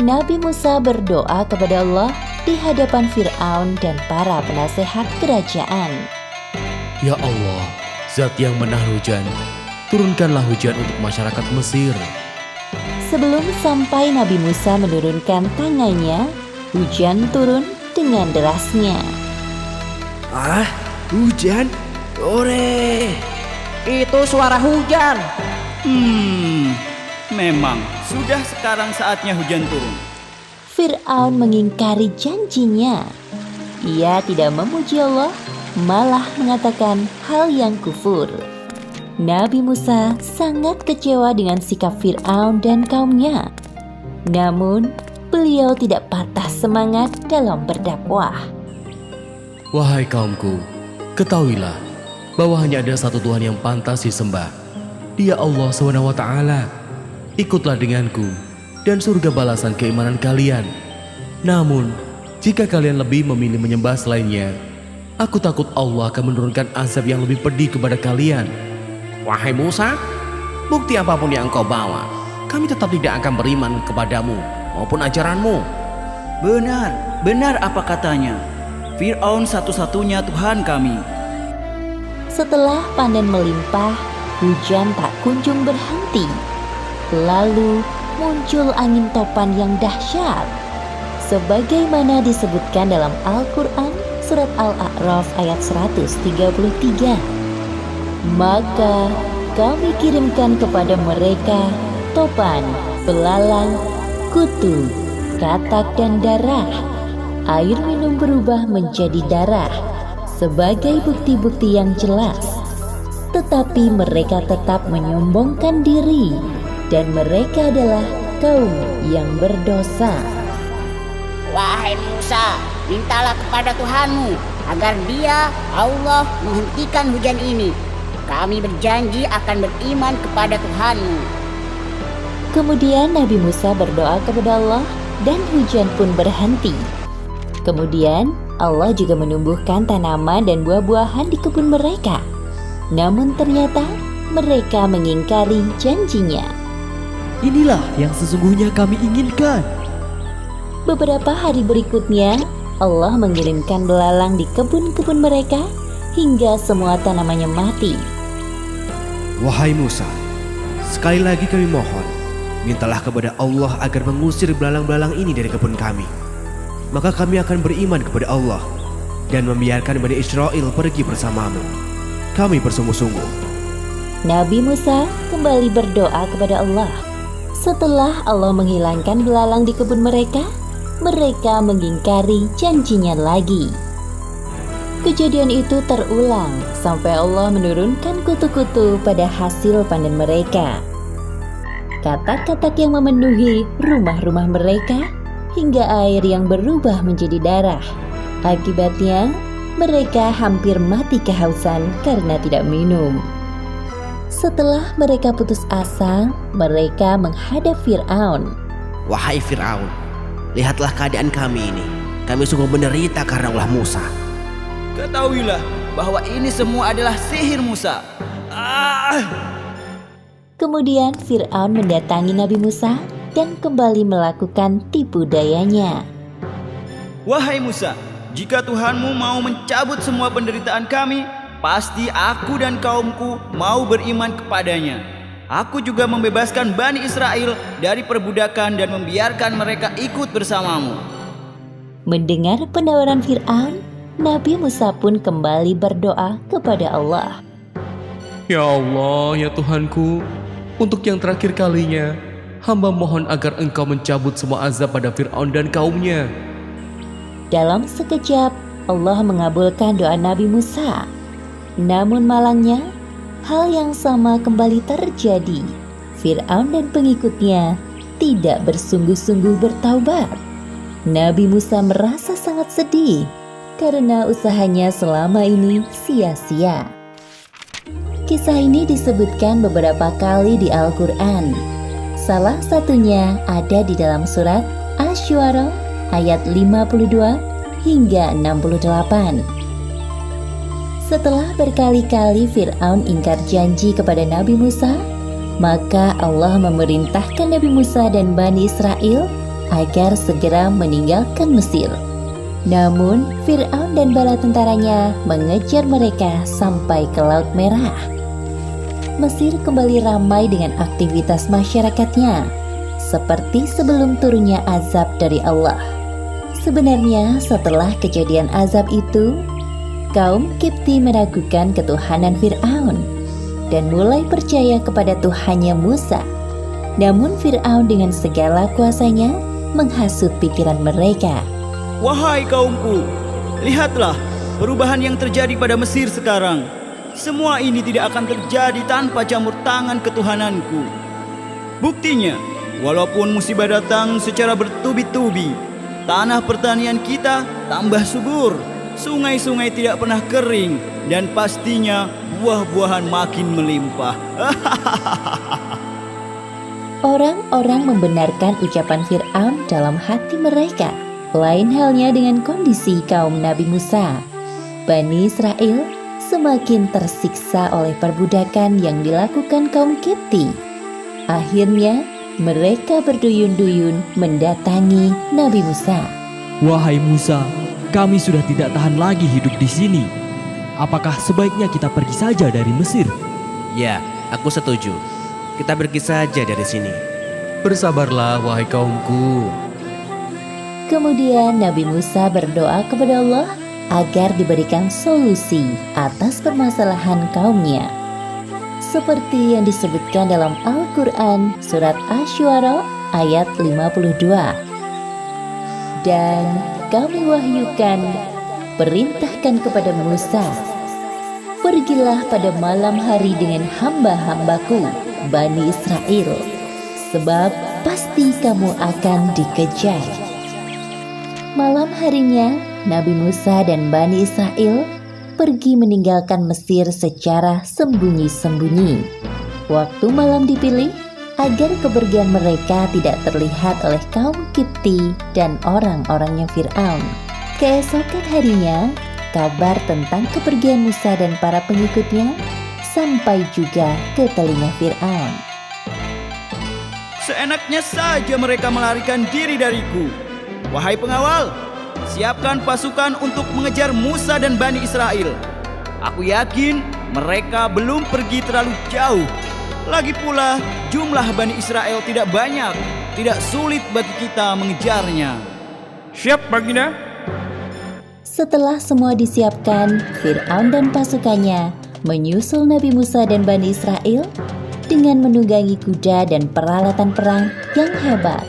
Nabi Musa berdoa kepada Allah di hadapan Fir'aun dan para penasehat kerajaan. Ya Allah, Zat yang menahan hujan, turunkanlah hujan untuk masyarakat Mesir Sebelum sampai Nabi Musa menurunkan tangannya, hujan turun dengan derasnya. Ah, hujan? Ore! Itu suara hujan. Memang sudah sekarang saatnya hujan turun. Fir'aun mengingkari janjinya. Ia tidak memuji Allah, malah mengatakan hal yang kufur. Nabi Musa sangat kecewa dengan sikap Fir'aun dan kaumnya. Namun, beliau tidak patah semangat dalam berdakwah. Wahai kaumku, ketahuilah bahwa hanya ada satu Tuhan yang pantas disembah. Dia Allah SWT. Ikutlah denganku dan surga balasan keimanan kalian. Namun, jika kalian lebih memilih menyembah selainnya, aku takut Allah akan menurunkan azab yang lebih pedih kepada kalian. Wahai Musa, bukti apapun yang engkau bawa, kami tetap tidak akan beriman kepadamu maupun ajaranmu. Benar apa katanya. Fir'aun satu-satunya Tuhan kami. Setelah panen melimpah, hujan tak kunjung berhenti. Lalu muncul angin topan yang dahsyat. Sebagaimana disebutkan dalam Al-Quran, surat Al-A'raf ayat 133. Maka kami kirimkan kepada mereka topan, belalang, kutu, katak dan darah. Air minum berubah menjadi darah sebagai bukti-bukti yang jelas. Tetapi mereka tetap menyombongkan diri dan mereka adalah kaum yang berdosa. Wahai Musa, mintalah kepada Tuhanmu agar Dia, Allah, menghentikan hujan ini. Kami berjanji akan beriman kepada Tuhanmu. Kemudian Nabi Musa berdoa kepada Allah dan hujan pun berhenti. Kemudian Allah juga menumbuhkan tanaman dan buah-buahan di kebun mereka. Namun ternyata mereka mengingkari janjinya. Inilah yang sesungguhnya kami inginkan. Beberapa hari berikutnya, Allah mengirimkan belalang di kebun-kebun mereka hingga semua tanamannya mati. Wahai Musa, sekali lagi kami mohon, mintalah kepada Allah agar mengusir belalang-belalang ini dari kebun kami. Maka kami akan beriman kepada Allah dan membiarkan Bani Israel pergi bersamamu. Kami bersungguh-sungguh. Nabi Musa kembali berdoa kepada Allah. Setelah Allah menghilangkan belalang di kebun mereka mengingkari janjinya lagi. Kejadian itu terulang sampai Allah menurunkan kutu-kutu pada hasil panen mereka. Katak-katak yang memenuhi rumah-rumah mereka hingga air yang berubah menjadi darah. Akibatnya, mereka hampir mati kehausan karena tidak minum. Setelah mereka putus asa, mereka menghadap Fir'aun. Wahai Fir'aun, lihatlah keadaan kami ini. Kami sungguh menderita karena ulah Musa. Ketahuilah bahwa ini semua adalah sihir Musa. Kemudian Fir'aun mendatangi Nabi Musa dan kembali melakukan tipu dayanya. Wahai Musa, jika Tuhanmu mau mencabut semua penderitaan kami, pasti aku dan kaumku mau beriman kepadanya. Aku juga membebaskan Bani Israel dari perbudakan dan membiarkan mereka ikut bersamamu. Mendengar penawaran Fir'aun, Nabi Musa pun kembali berdoa kepada Allah. Ya Allah, ya Tuhanku, untuk yang terakhir kalinya, hamba mohon agar engkau mencabut semua azab pada Fir'aun dan kaumnya. Dalam sekejap, Allah mengabulkan doa Nabi Musa. Namun malangnya, hal yang sama kembali terjadi. Fir'aun dan pengikutnya tidak bersungguh-sungguh bertaubat. Nabi Musa merasa sangat sedih karena usahanya selama ini sia-sia. Kisah ini disebutkan beberapa kali di Al-Quran. Salah satunya ada di dalam surat Asy-Syu'ara ayat 52 hingga 68. Setelah berkali-kali Fir'aun ingkar janji kepada Nabi Musa, maka Allah memerintahkan Nabi Musa dan Bani Israel agar segera meninggalkan Mesir. Namun Fir'aun dan bala tentaranya mengejar mereka sampai ke Laut Merah. Mesir kembali ramai dengan aktivitas masyarakatnya. seperti sebelum turunnya azab dari Allah. Sebenarnya setelah kejadian azab itu, kaum Kipti meragukan ketuhanan Fir'aun dan mulai percaya kepada Tuhannya Musa. Namun Fir'aun dengan segala kuasanya menghasut pikiran mereka. Wahai kaumku, lihatlah perubahan yang terjadi pada Mesir sekarang. Semua ini tidak akan terjadi tanpa campur tangan ketuhananku. Buktinya, walaupun musibah datang secara bertubi-tubi, tanah pertanian kita tambah subur, sungai-sungai tidak pernah kering, dan pastinya buah-buahan makin melimpah. Orang-orang membenarkan ucapan Fir'aun dalam hati mereka. Lain halnya dengan kondisi kaum Nabi Musa. Bani Israel semakin tersiksa oleh perbudakan yang dilakukan kaum Kipti. Akhirnya, mereka berduyun-duyun mendatangi Nabi Musa. Wahai Musa, kami sudah tidak tahan lagi hidup di sini. Apakah sebaiknya kita pergi saja dari Mesir? Ya, aku setuju. Kita pergi saja dari sini. Bersabarlah wahai kaumku. Kemudian Nabi Musa berdoa kepada Allah agar diberikan solusi atas permasalahan kaumnya. Seperti yang disebutkan dalam Al-Quran surat Asy-Syu'ara ayat 52. Dan kami wahyukan, perintahkan kepada Musa, pergilah pada malam hari dengan hamba-hambaku, Bani Israel, sebab pasti kamu akan dikejar. Malam harinya, Nabi Musa dan Bani Israel pergi meninggalkan Mesir secara sembunyi-sembunyi. Waktu malam dipilih agar kepergian mereka tidak terlihat oleh kaum Kipti dan orang-orangnya Fir'aun. Keesokan harinya, kabar tentang kepergian Musa dan para pengikutnya sampai juga ke telinga Fir'aun. Seenaknya saja mereka melarikan diri dariku. Wahai pengawal, siapkan pasukan untuk mengejar Musa dan Bani Israel. Aku yakin mereka belum pergi terlalu jauh. Lagi pula, jumlah Bani Israel tidak banyak. Tidak sulit bagi kita mengejarnya. Siap, Baginda. Setelah semua disiapkan, Fir'aun dan pasukannya menyusul Nabi Musa dan Bani Israel dengan menunggangi kuda dan peralatan perang yang hebat.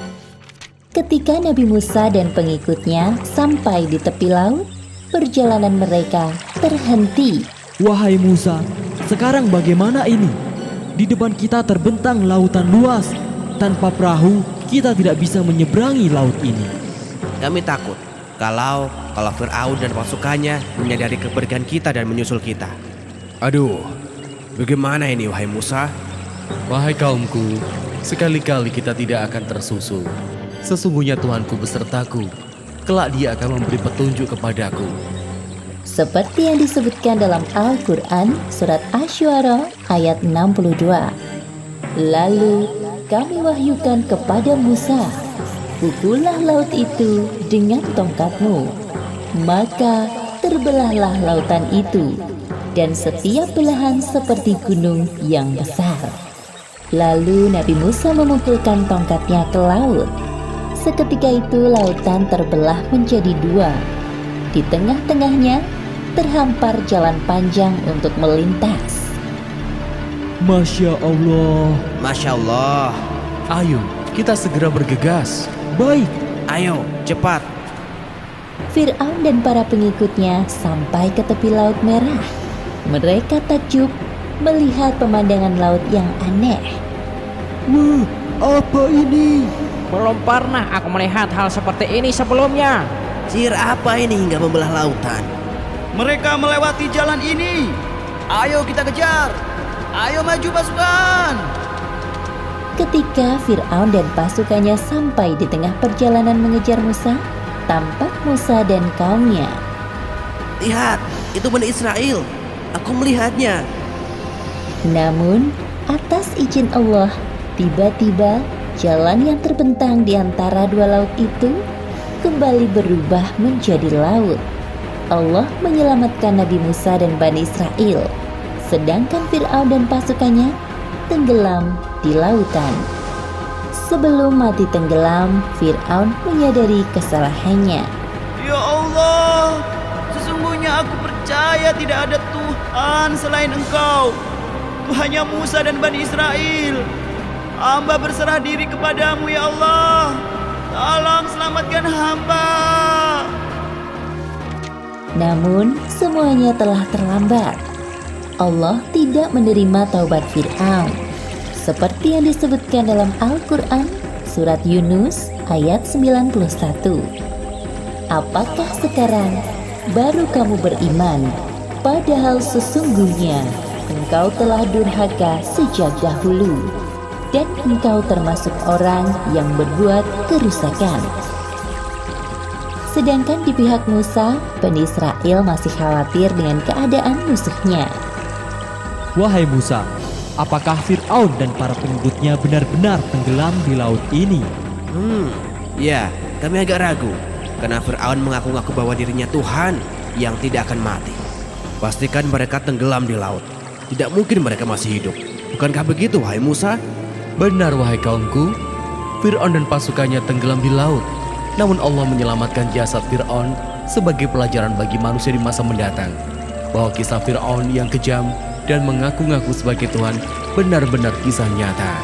Ketika Nabi Musa dan pengikutnya sampai di tepi laut, perjalanan mereka terhenti. Wahai Musa, sekarang bagaimana ini? Di depan kita terbentang lautan luas. Tanpa perahu, kita tidak bisa menyeberangi laut ini. Kami takut kalau Fir'aun dan pasukannya menyadari kepergian kita dan menyusul kita. Aduh, bagaimana ini wahai Musa? Wahai kaumku, sekali-kali kita tidak akan tersusul. Sesungguhnya Tuhanku besertaku. Kelak dia akan memberi petunjuk kepadaku. Seperti yang disebutkan dalam Al-Quran surat Asy-Syu'ara ayat 62. Lalu kami wahyukan kepada Musa, pukullah laut itu dengan tongkatmu. Maka terbelahlah lautan itu, dan setiap belahan seperti gunung yang besar. Lalu Nabi Musa memukulkan tongkatnya ke laut. Seketika itu lautan terbelah menjadi dua. Di tengah-tengahnya terhampar jalan panjang untuk melintas. Masya Allah. Masya Allah. Ayo, kita segera bergegas. Baik. Ayo, cepat. Fir'aun dan para pengikutnya sampai ke tepi Laut Merah. Mereka takjub melihat pemandangan laut yang aneh. Wah, apa ini? Belum pernah aku melihat hal seperti ini sebelumnya. Sihir apa ini hingga membelah lautan? Mereka melewati jalan ini. Ayo kita kejar. Ayo maju pasukan. Ketika Fir'aun dan pasukannya sampai di tengah perjalanan mengejar Musa, tampak Musa dan kaumnya. Lihat, itu Bani Israel. Aku melihatnya. Namun, atas izin Allah, tiba-tiba jalan yang terbentang di antara dua laut itu kembali berubah menjadi laut. Allah menyelamatkan Nabi Musa dan Bani Israel, sedangkan Fir'aun dan pasukannya tenggelam di lautan. Sebelum mati tenggelam, Fir'aun menyadari kesalahannya. Ya Allah, sesungguhnya aku percaya tidak ada Tuhan selain Engkau, Tuhannya Musa dan Bani Israel. Hamba berserah diri kepadamu ya Allah. Tolong selamatkan hamba. Namun semuanya telah terlambat. Allah tidak menerima taubat Fir'aun. Seperti yang disebutkan dalam Al-Quran, surat Yunus ayat 91. Apakah sekarang baru kamu beriman, padahal sesungguhnya engkau telah durhaka sejak dahulu, dan engkau termasuk orang yang berbuat kerusakan. Sedangkan di pihak Musa, Bani Israel masih khawatir dengan keadaan musuhnya. Wahai Musa, apakah Fir'aun dan para pengikutnya benar-benar tenggelam di laut ini? Ya, kami agak ragu karena Fir'aun mengaku-ngaku bahwa dirinya Tuhan yang tidak akan mati. Pastikan mereka tenggelam di laut. Tidak mungkin mereka masih hidup. Bukankah begitu, wahai Musa? Benar wahai kaumku, Fir'aun dan pasukannya tenggelam di laut. Namun Allah menyelamatkan jasad Fir'aun sebagai pelajaran bagi manusia di masa mendatang, bahwa kisah Fir'aun yang kejam dan mengaku-ngaku sebagai Tuhan benar-benar kisah nyata.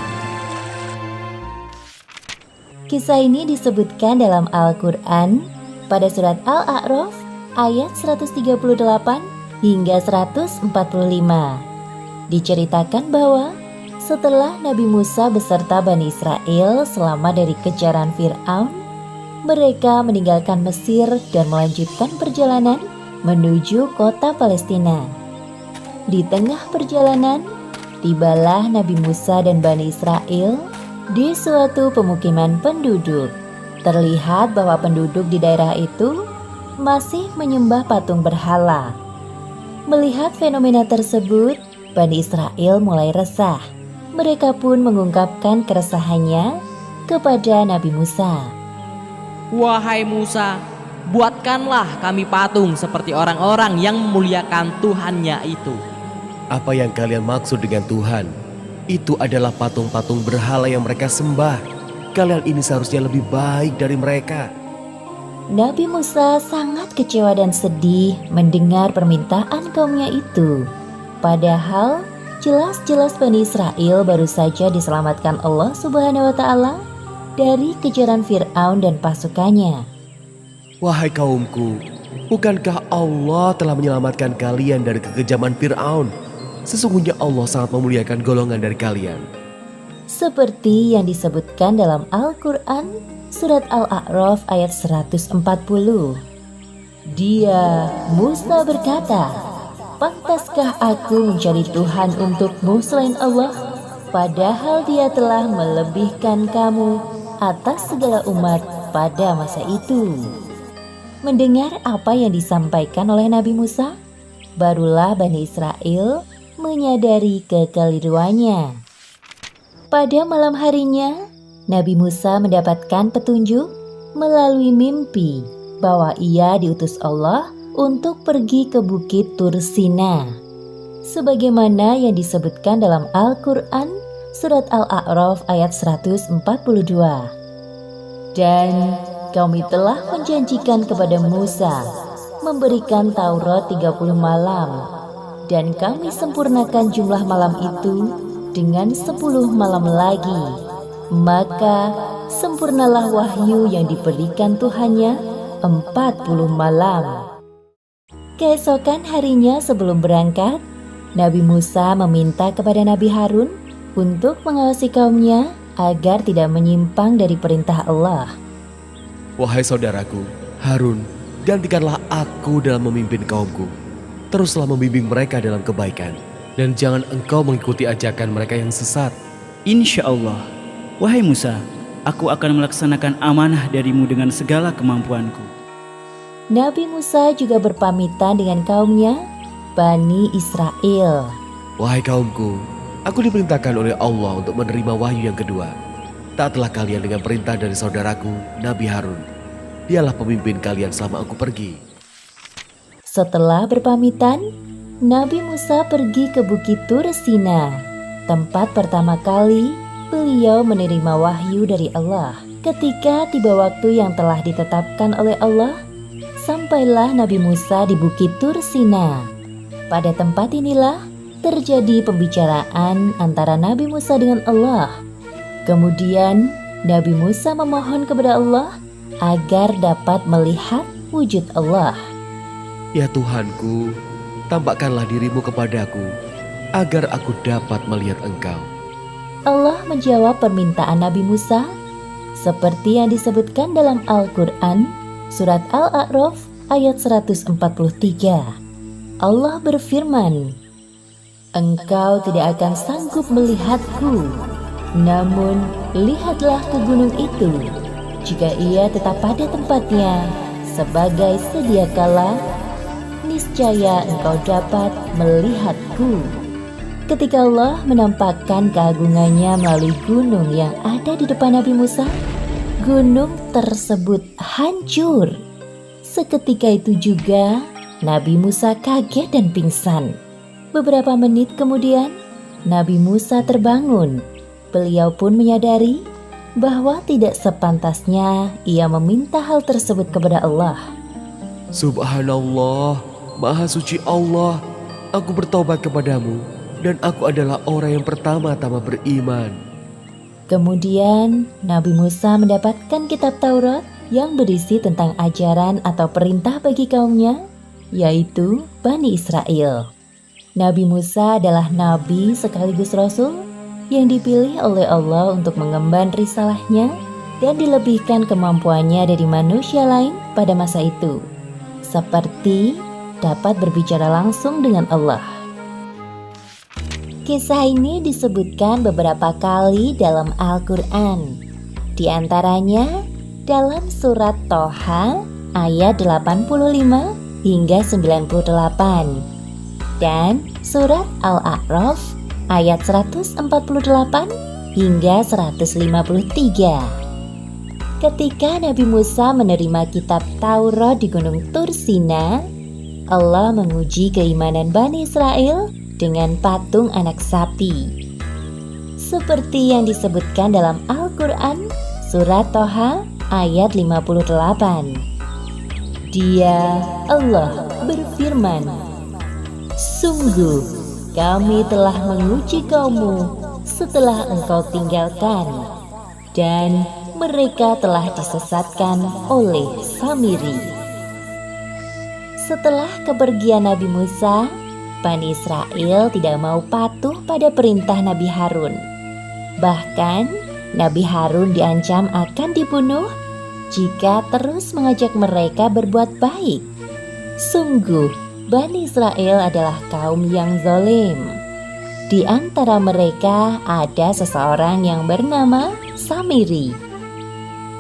Kisah ini disebutkan dalam Al-Quran pada surat Al-A'raf ayat 138 hingga 145. Diceritakan bahwa setelah Nabi Musa beserta Bani Israel selamat dari kejaran Fir'aun, mereka meninggalkan Mesir dan melanjutkan perjalanan menuju kota Palestina. Di tengah perjalanan, tibalah Nabi Musa dan Bani Israel di suatu pemukiman penduduk. Terlihat bahwa penduduk di daerah itu masih menyembah patung berhala. Melihat fenomena tersebut, Bani Israel mulai resah. Mereka pun mengungkapkan keresahannya kepada Nabi Musa. Wahai Musa, buatkanlah kami patung seperti orang-orang yang memuliakan Tuhannya itu. Apa yang kalian maksud dengan Tuhan? Itu adalah patung-patung berhala yang mereka sembah. Kalian ini seharusnya lebih baik dari mereka. Nabi Musa sangat kecewa dan sedih mendengar permintaan kaumnya itu. Padahal jelas-jelas Bani Israel baru saja diselamatkan Allah Subhanahu wa Ta'ala dari kejaran Fir'aun dan pasukannya. Wahai kaumku, bukankah Allah telah menyelamatkan kalian dari kekejaman Fir'aun? Sesungguhnya Allah sangat memuliakan golongan dari kalian. Seperti yang disebutkan dalam Al-Quran, surat Al-A'raf ayat 140. Dia, Musa berkata, pantaskah aku mencari Tuhan untukmu selain Allah, padahal dia telah melebihkan kamu atas segala umat pada masa itu. Mendengar apa yang disampaikan oleh Nabi Musa, barulah Bani Israel menyadari kekeliruannya. Pada malam harinya, Nabi Musa mendapatkan petunjuk melalui mimpi bahwa ia diutus Allah untuk pergi ke bukit Tur Sina. Sebagaimana yang disebutkan dalam Al-Quran, surat Al-A'raf ayat 142. Dan kami telah menjanjikan kepada Musa memberikan Taurat 30 malam. Dan kami sempurnakan jumlah malam itu dengan 10 malam lagi. Maka sempurnalah wahyu yang diberikan Tuhannya 40 malam. Keesokan harinya sebelum berangkat, Nabi Musa meminta kepada Nabi Harun untuk mengawasi kaumnya agar tidak menyimpang dari perintah Allah. Wahai saudaraku, Harun, gantikanlah aku dalam memimpin kaumku. Teruslah membimbing mereka dalam kebaikan, dan jangan engkau mengikuti ajakan mereka yang sesat. Insya Allah, wahai Musa, aku akan melaksanakan amanah darimu dengan segala kemampuanku. Nabi Musa juga berpamitan dengan kaumnya, Bani Israel. Wahai kaumku, aku diperintahkan oleh Allah untuk menerima wahyu yang kedua. Taatlah kalian dengan perintah dari saudaraku, Nabi Harun. Dialah pemimpin kalian selama aku pergi. Setelah berpamitan, Nabi Musa pergi ke Bukit Tur Sina, tempat pertama kali beliau menerima wahyu dari Allah. Ketika tiba waktu yang telah ditetapkan oleh Allah, sampailah Nabi Musa di Bukit Tur Sina. Pada tempat inilah terjadi pembicaraan antara Nabi Musa dengan Allah. Kemudian Nabi Musa memohon kepada Allah agar dapat melihat wujud Allah. Ya Tuhanku, tampakkanlah dirimu kepadaku, agar aku dapat melihat Engkau. Allah menjawab permintaan Nabi Musa, seperti yang disebutkan dalam Al-Quran, Surat Al-A'raf ayat 143. Allah berfirman, "Engkau tidak akan sanggup melihatku, namun lihatlah ke gunung itu. Jika ia tetap pada tempatnya sebagai sedia kala, niscaya engkau dapat melihatku." Ketika Allah menampakkan keagungannya melalui gunung yang ada di depan Nabi Musa, gunung tersebut hancur. Seketika itu juga Nabi Musa kaget dan pingsan. Beberapa menit kemudian, Nabi Musa terbangun. Beliau pun menyadari bahwa tidak sepantasnya ia meminta hal tersebut kepada Allah. Subhanallah, Maha Suci Allah, aku bertobat kepadamu, dan aku adalah orang yang pertama-tama beriman. Kemudian Nabi Musa mendapatkan kitab Taurat yang berisi tentang ajaran atau perintah bagi kaumnya, yaitu Bani Israel. Nabi Musa adalah nabi sekaligus rasul yang dipilih oleh Allah untuk mengemban risalahnya dan dilebihkan kemampuannya dari manusia lain pada masa itu, seperti dapat berbicara langsung dengan Allah. Kisah ini disebutkan beberapa kali dalam Al-Quran. Di antaranya dalam surat Toha ayat 85 hingga 98 dan surat Al-A'raf ayat 148 hingga 153. Ketika Nabi Musa menerima kitab Taurat di Gunung Tur Sina, Allah menguji keimanan Bani Israel dengan patung anak sapi. Seperti yang disebutkan dalam Al-Quran, surat Toha ayat 58. Dia, Allah, berfirman, "Sungguh, kami telah menguji kaummu setelah engkau tinggalkan, dan mereka telah disesatkan oleh Samiri." Setelah kepergian Nabi Musa, Bani Israel tidak mau patuh pada perintah Nabi Harun. Bahkan, Nabi Harun diancam akan dibunuh jika terus mengajak mereka berbuat baik. Sungguh, Bani Israel adalah kaum yang zalim. Di antara mereka ada seseorang yang bernama Samiri.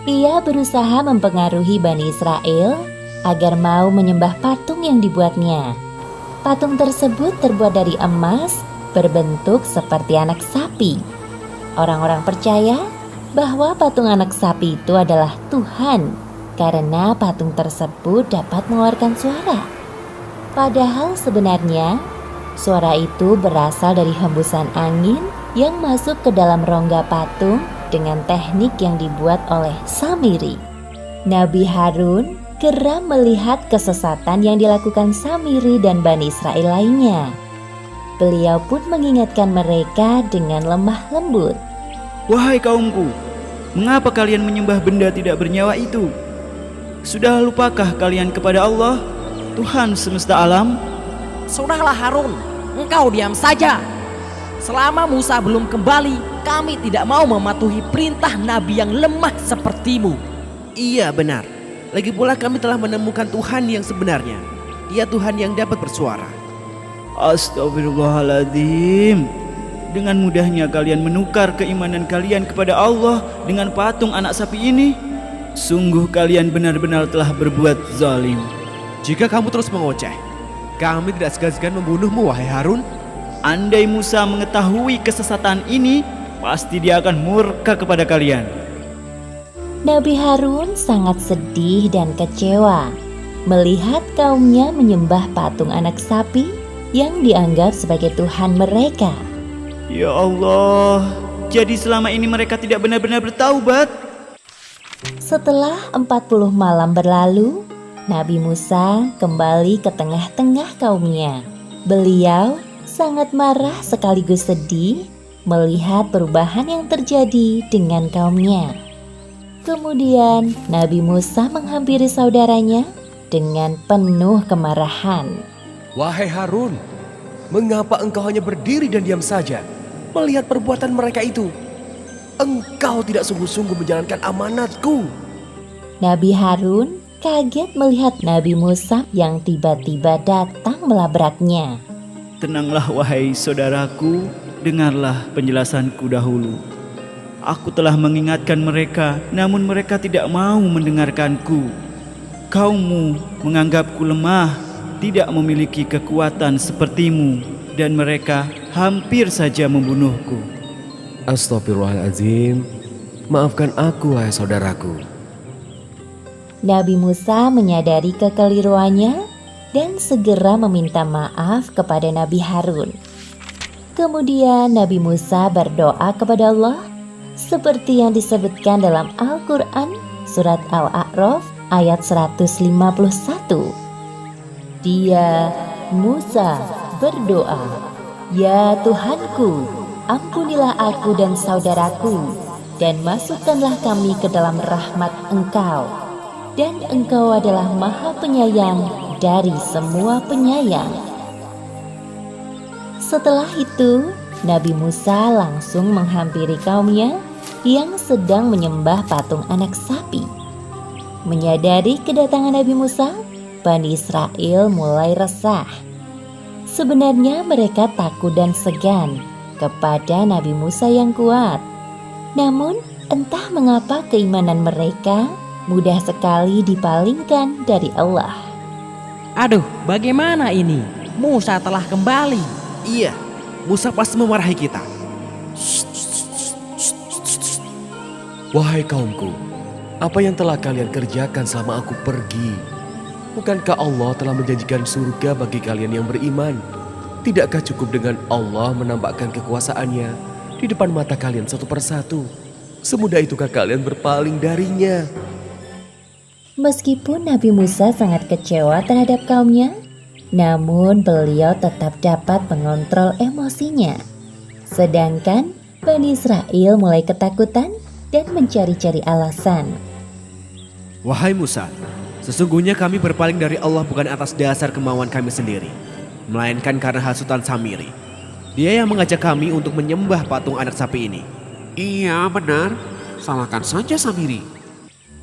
Ia berusaha mempengaruhi Bani Israel agar mau menyembah patung yang dibuatnya. Patung tersebut terbuat dari emas, berbentuk seperti anak sapi. Orang-orang percaya bahwa patung anak sapi itu adalah Tuhan, karena patung tersebut dapat mengeluarkan suara. Padahal sebenarnya, suara itu berasal dari hembusan angin yang masuk ke dalam rongga patung dengan teknik yang dibuat oleh Samiri. Nabi Harun geram melihat kesesatan yang dilakukan Samiri dan Bani Israel lainnya. Beliau pun mengingatkan mereka dengan lemah lembut. Wahai kaumku, mengapa kalian menyembah benda tidak bernyawa itu? Sudah lupakah kalian kepada Allah, Tuhan semesta alam? Sudahlah Harun, engkau diam saja. Selama Musa belum kembali, kami tidak mau mematuhi perintah Nabi yang lemah sepertimu. Iya benar. Lagi pula kami telah menemukan Tuhan yang sebenarnya. Dia Tuhan yang dapat bersuara. Astagfirullahaladzim. Dengan mudahnya kalian menukar keimanan kalian kepada Allah dengan patung anak sapi ini. Sungguh kalian benar-benar telah berbuat zalim. Jika kamu terus mengoceh, kami tidak segan-segan membunuhmu, wahai Harun. Andai Musa mengetahui kesesatan ini, pasti dia akan murka kepada kalian. Nabi Harun sangat sedih dan kecewa melihat kaumnya menyembah patung anak sapi yang dianggap sebagai Tuhan mereka. Ya Allah, Jadi selama ini mereka tidak benar-benar bertaubat. Setelah 40 malam berlalu, Nabi Musa kembali ke tengah-tengah kaumnya. Beliau sangat marah sekaligus sedih melihat perubahan yang terjadi dengan kaumnya. Kemudian Nabi Musa menghampiri saudaranya dengan penuh kemarahan. Wahai Harun, mengapa engkau hanya berdiri dan diam saja melihat perbuatan mereka itu? Engkau tidak sungguh-sungguh menjalankan amanatku. Nabi Harun kaget melihat Nabi Musa yang tiba-tiba datang melabraknya. Tenanglah wahai saudaraku, dengarlah penjelasanku dahulu. Aku telah mengingatkan mereka, namun mereka tidak mau mendengarkanku. Kaummu menganggapku lemah, tidak memiliki kekuatan sepertimu, dan mereka hampir saja membunuhku. Astagfirullahaladzim, maafkan aku wahai saudaraku. Nabi Musa menyadari kekeliruannya dan segera meminta maaf kepada Nabi Harun. Kemudian Nabi Musa berdoa kepada Allah seperti yang disebutkan dalam Al-Quran surat Al-A'raf ayat 151. Dia, Musa, berdoa, "Ya Tuhanku, ampunilah aku dan saudaraku, dan masukkanlah kami ke dalam rahmat Engkau. Dan Engkau adalah Maha Penyayang dari semua penyayang." Setelah itu, Nabi Musa langsung menghampiri kaumnya yang sedang menyembah patung anak sapi. Menyadari kedatangan Nabi Musa, Bani Israel mulai resah. Sebenarnya mereka takut dan segan kepada Nabi Musa yang kuat. Namun, entah mengapa keimanan mereka mudah sekali dipalingkan dari Allah. Aduh, bagaimana ini? Musa telah kembali. Iya, Musa pasti memarahi kita. Wahai kaumku, apa yang telah kalian kerjakan selama aku pergi? Bukankah Allah telah menjanjikan surga bagi kalian yang beriman? Tidakkah cukup dengan Allah menampakkan kekuasaannya di depan mata kalian satu persatu? Semudah itukah kalian berpaling darinya? Meskipun Nabi Musa sangat kecewa terhadap kaumnya, namun beliau tetap dapat mengontrol emosinya. Sedangkan Bani Israel mulai ketakutan dan mencari-cari alasan. Wahai Musa, sesungguhnya kami berpaling dari Allah bukan atas dasar kemauan kami sendiri, melainkan karena hasutan Samiri. Dia yang mengajak kami untuk menyembah patung anak sapi ini. Iya benar, salahkan saja Samiri.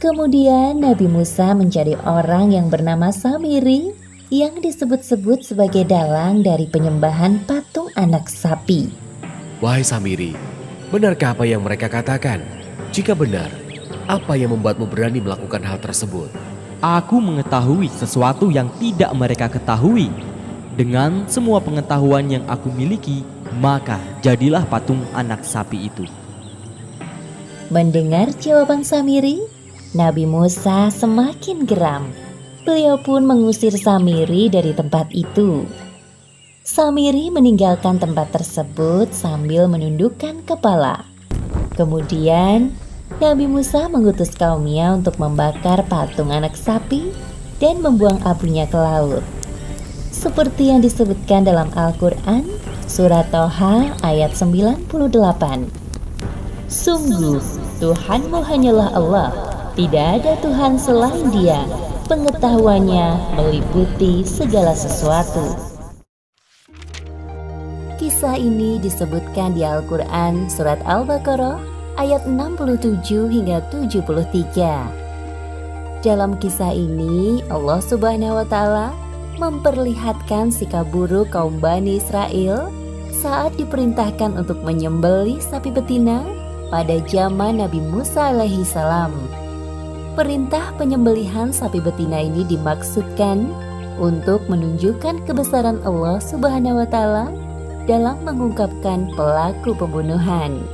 Kemudian Nabi Musa mencari orang yang bernama Samiri yang disebut-sebut sebagai dalang dari penyembahan patung anak sapi. Wahai Samiri, benarkah apa yang mereka katakan? Jika benar, apa yang membuatmu berani melakukan hal tersebut? Aku mengetahui sesuatu yang tidak mereka ketahui. Dengan semua pengetahuan yang aku miliki, maka jadilah patung anak sapi itu. Mendengar jawaban Samiri, Nabi Musa semakin geram. Beliau pun mengusir Samiri dari tempat itu. Samiri meninggalkan tempat tersebut sambil menundukkan kepala. Kemudian, Nabi Musa mengutus kaumnya untuk membakar patung anak sapi dan membuang abunya ke laut. Seperti yang disebutkan dalam Al-Quran, surat Toha ayat 98. Sungguh, Tuhanmu hanyalah Allah, tidak ada Tuhan selain Dia, pengetahuannya meliputi segala sesuatu. Kisah ini disebutkan di Al-Quran surat Al-Baqarah ayat 67 hingga 73. Dalam kisah ini, Allah Subhanahu wa Ta'ala memperlihatkan sikap buruk kaum Bani Israel saat diperintahkan untuk menyembelih sapi betina pada zaman Nabi Musa alaihi salam. Perintah penyembelihan sapi betina ini dimaksudkan untuk menunjukkan kebesaran Allah Subhanahu wa Ta'ala dalam mengungkapkan pelaku pembunuhan.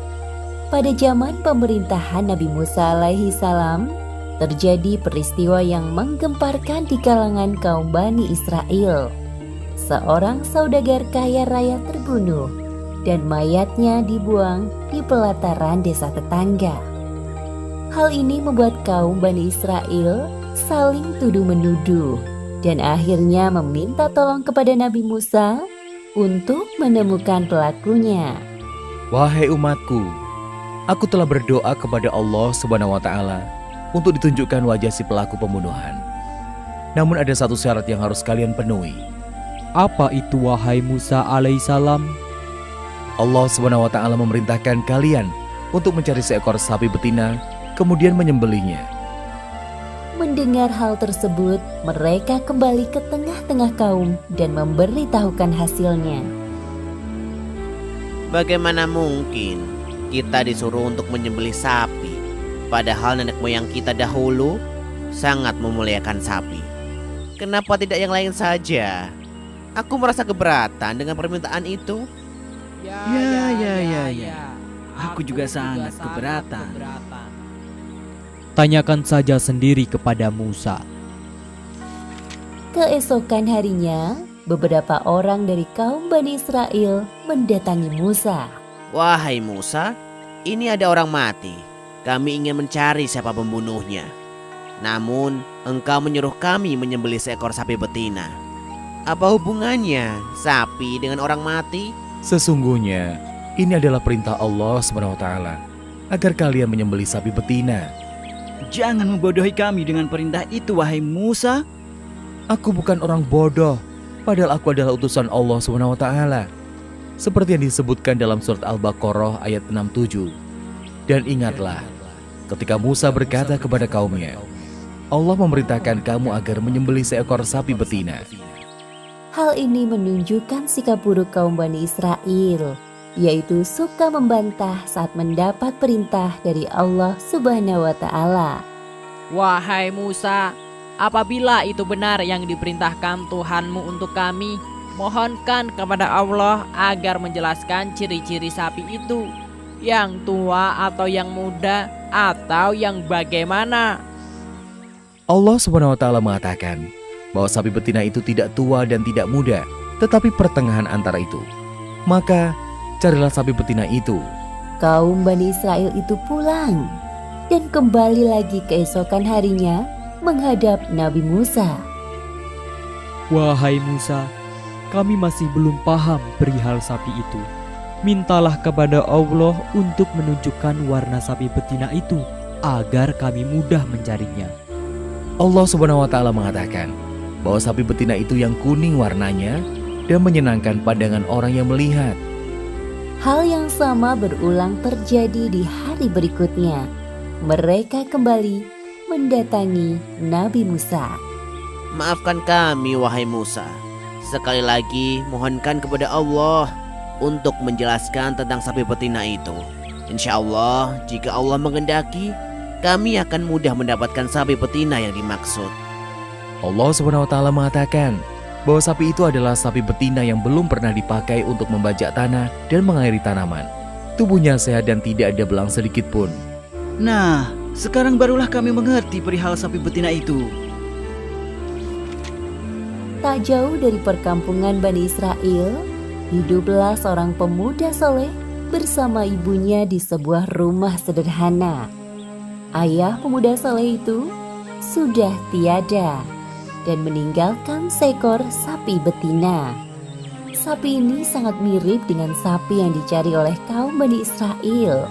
Pada zaman pemerintahan Nabi Musa alaihi salam, terjadi peristiwa yang menggemparkan di kalangan kaum Bani Israel. Seorang saudagar kaya raya terbunuh, dan mayatnya dibuang di pelataran desa tetangga. Hal ini membuat kaum Bani Israel saling tuduh-menuduh dan akhirnya meminta tolong kepada Nabi Musa untuk menemukan pelakunya. Wahai umatku, aku telah berdoa kepada Allah Subhanahu wa Ta'ala untuk ditunjukkan wajah si pelaku pembunuhan. Namun ada satu syarat yang harus kalian penuhi. Apa itu wahai Musa alaihissalam? Allah Subhanahu wa Ta'ala memerintahkan kalian untuk mencari seekor sapi betina, kemudian menyembelihnya. Mendengar hal tersebut, mereka kembali ke tengah-tengah kaum dan memberitahukan hasilnya. Bagaimana mungkin kita disuruh untuk menyembelih sapi, padahal nenek moyang kita dahulu sangat memuliakan sapi. Kenapa tidak yang lain saja? Aku merasa keberatan dengan permintaan itu. Ya. Aku juga sangat keberatan. Tanyakan saja sendiri kepada Musa. Keesokan harinya, beberapa orang dari kaum Bani Israel mendatangi Musa. Wahai Musa, ini ada orang mati. Kami ingin mencari siapa pembunuhnya. Namun, engkau menyuruh kami menyembelih seekor sapi betina. Apa hubungannya sapi dengan orang mati? Sesungguhnya, ini adalah perintah Allah Subhanahu wa Ta'ala agar kalian menyembelih sapi betina. Jangan membodohi kami dengan perintah itu, wahai Musa. Aku bukan orang bodoh, padahal aku adalah utusan Allah Subhanahu wa Ta'ala. Seperti yang disebutkan dalam surat Al-Baqarah ayat 67. Dan ingatlah, ketika Musa berkata kepada kaumnya, Allah memerintahkan kamu agar menyembelih seekor sapi betina. Hal ini menunjukkan sikap buruk kaum Bani Israel, yaitu suka membantah saat mendapat perintah dari Allah Subhanahu wa Ta'ala. Wahai Musa, apabila itu benar yang diperintahkan Tuhanmu untuk kami, mohonkan kepada Allah agar menjelaskan ciri-ciri sapi itu, yang tua atau yang muda atau yang bagaimana. Allah Subhanahu wa Ta'ala mengatakan bahwa sapi betina itu tidak tua dan tidak muda, tetapi pertengahan antara itu. Maka carilah sapi betina itu. Kaum Bani Israel itu pulang dan kembali lagi keesokan harinya menghadap Nabi Musa. Wahai Musa, kami masih belum paham perihal sapi itu. Mintalah kepada Allah untuk menunjukkan warna sapi betina itu agar kami mudah mencarinya. Allah Subhanahu wa Ta'ala mengatakan bahwa sapi betina itu yang kuning warnanya dan menyenangkan pandangan orang yang melihat. Hal yang sama berulang terjadi di hari berikutnya. Mereka kembali mendatangi Nabi Musa. Maafkan kami, wahai Musa. Sekali lagi mohonkan kepada Allah untuk menjelaskan tentang sapi betina itu. Insya Allah, jika Allah menghendaki, kami akan mudah mendapatkan sapi betina yang dimaksud. Allah Subhanahu wa Ta'ala mengatakan bahwa sapi itu adalah sapi betina yang belum pernah dipakai untuk membajak tanah dan mengairi tanaman. Tubuhnya sehat dan tidak ada belang sedikit pun. Nah, sekarang barulah kami mengerti perihal sapi betina itu. Tak jauh dari perkampungan Bani Israel, hiduplah seorang pemuda soleh bersama ibunya di sebuah rumah sederhana. Ayah pemuda soleh itu sudah tiada dan meninggalkan seekor sapi betina. Sapi ini sangat mirip dengan sapi yang dicari oleh kaum Bani Israel.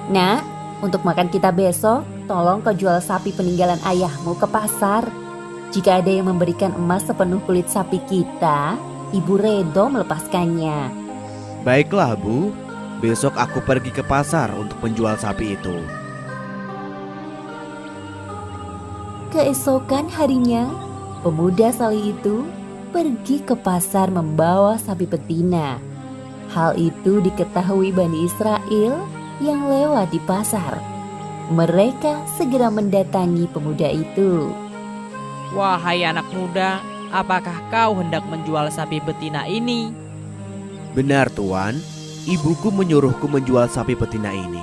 Nak, untuk makan kita besok, tolong kau jual sapi peninggalan ayahmu ke pasar. Jika ada yang memberikan emas sepenuh kulit sapi kita, ibu redo melepaskannya. Baiklah, Bu. Besok aku pergi ke pasar untuk menjual sapi itu. Keesokan harinya, pemuda saleh itu pergi ke pasar membawa sapi betina. Hal itu diketahui Bani Israel yang lewat di pasar. Mereka segera mendatangi pemuda itu. Wahai anak muda, apakah kau hendak menjual sapi betina ini? Benar, Tuan. Ibuku menyuruhku menjual sapi betina ini.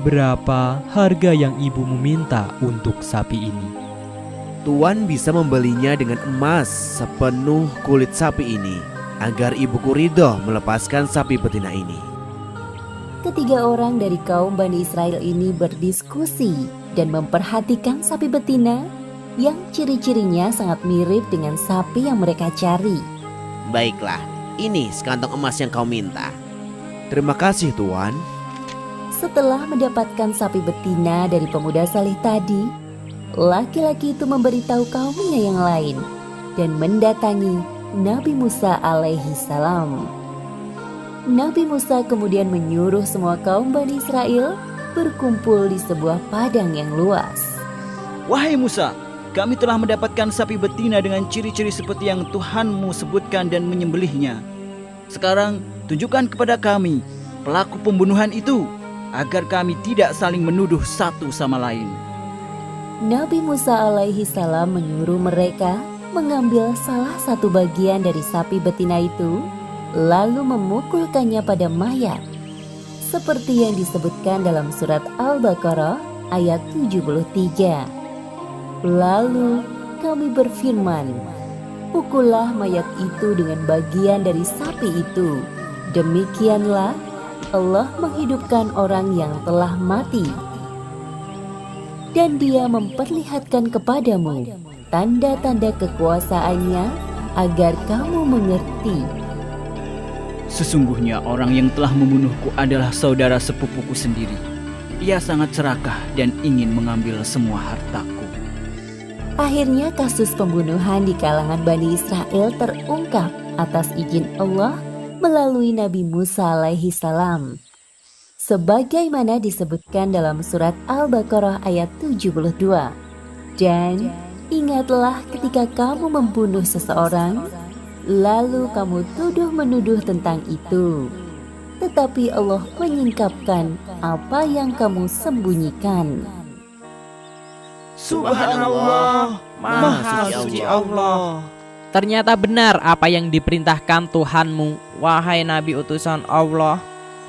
Berapa harga yang ibumu minta untuk sapi ini? Tuan bisa membelinya dengan emas sepenuh kulit sapi ini agar ibuku ridho melepaskan sapi betina ini. Ketiga orang dari kaum Bani Israel ini berdiskusi dan memperhatikan sapi betina yang ciri-cirinya sangat mirip dengan sapi yang mereka cari. Baiklah, ini sekantong emas yang kau minta. Terima kasih Tuan. Setelah mendapatkan sapi betina dari pemuda saleh tadi, laki-laki itu memberitahu kaumnya yang lain dan mendatangi Nabi Musa alaihi salam. Nabi Musa kemudian menyuruh semua kaum Bani Israel berkumpul di sebuah padang yang luas. Wahai Musa, kami telah mendapatkan sapi betina dengan ciri-ciri seperti yang Tuhanmu sebutkan dan menyembelihnya. Sekarang tunjukkan kepada kami pelaku pembunuhan itu, agar kami tidak saling menuduh satu sama lain. Nabi Musa alaihi salam menyuruh mereka mengambil salah satu bagian dari sapi betina itu, lalu memukulkannya pada mayat, seperti yang disebutkan dalam surat Al-Baqarah ayat 73. Lalu kami berfirman, pukullah mayat itu dengan bagian dari sapi itu. Demikianlah Allah menghidupkan orang yang telah mati. Dan Dia memperlihatkan kepadamu tanda-tanda kekuasaannya agar kamu mengerti. Sesungguhnya orang yang telah membunuhku adalah saudara sepupuku sendiri. Ia sangat serakah dan ingin mengambil semua hartaku. Akhirnya kasus pembunuhan di kalangan Bani Israel terungkap atas izin Allah melalui Nabi Musa alaihi salam. Sebagaimana disebutkan dalam surat Al-Baqarah ayat 72. Dan ingatlah ketika kamu membunuh seseorang, lalu kamu tuduh-menuduh tentang itu. Tetapi Allah menyingkapkan apa yang kamu sembunyikan. Subhanallah, Maha Suci Allah. Ternyata benar apa yang diperintahkan Tuhanmu, wahai Nabi utusan Allah.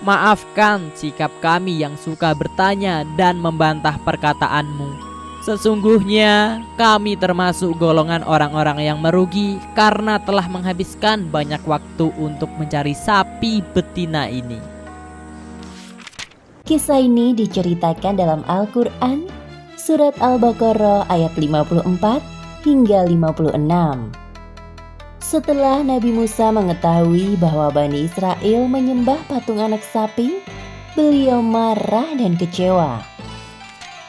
Maafkan sikap kami yang suka bertanya dan membantah perkataanmu. Sesungguhnya kami termasuk golongan orang-orang yang merugi karena telah menghabiskan banyak waktu untuk mencari sapi betina ini. Kisah ini diceritakan dalam Al-Quran, surat Al-Baqarah ayat 54 hingga 56. Setelah Nabi Musa mengetahui bahwa Bani Israel menyembah patung anak sapi, beliau marah dan kecewa.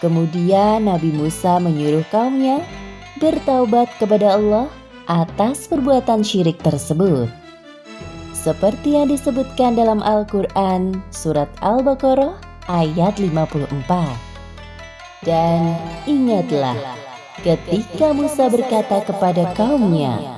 Kemudian Nabi Musa menyuruh kaumnya bertaubat kepada Allah atas perbuatan syirik tersebut. Seperti yang disebutkan dalam Al-Quran, surat Al-Baqarah ayat 54. Dan ingatlah ketika Musa berkata kepada kaumnya,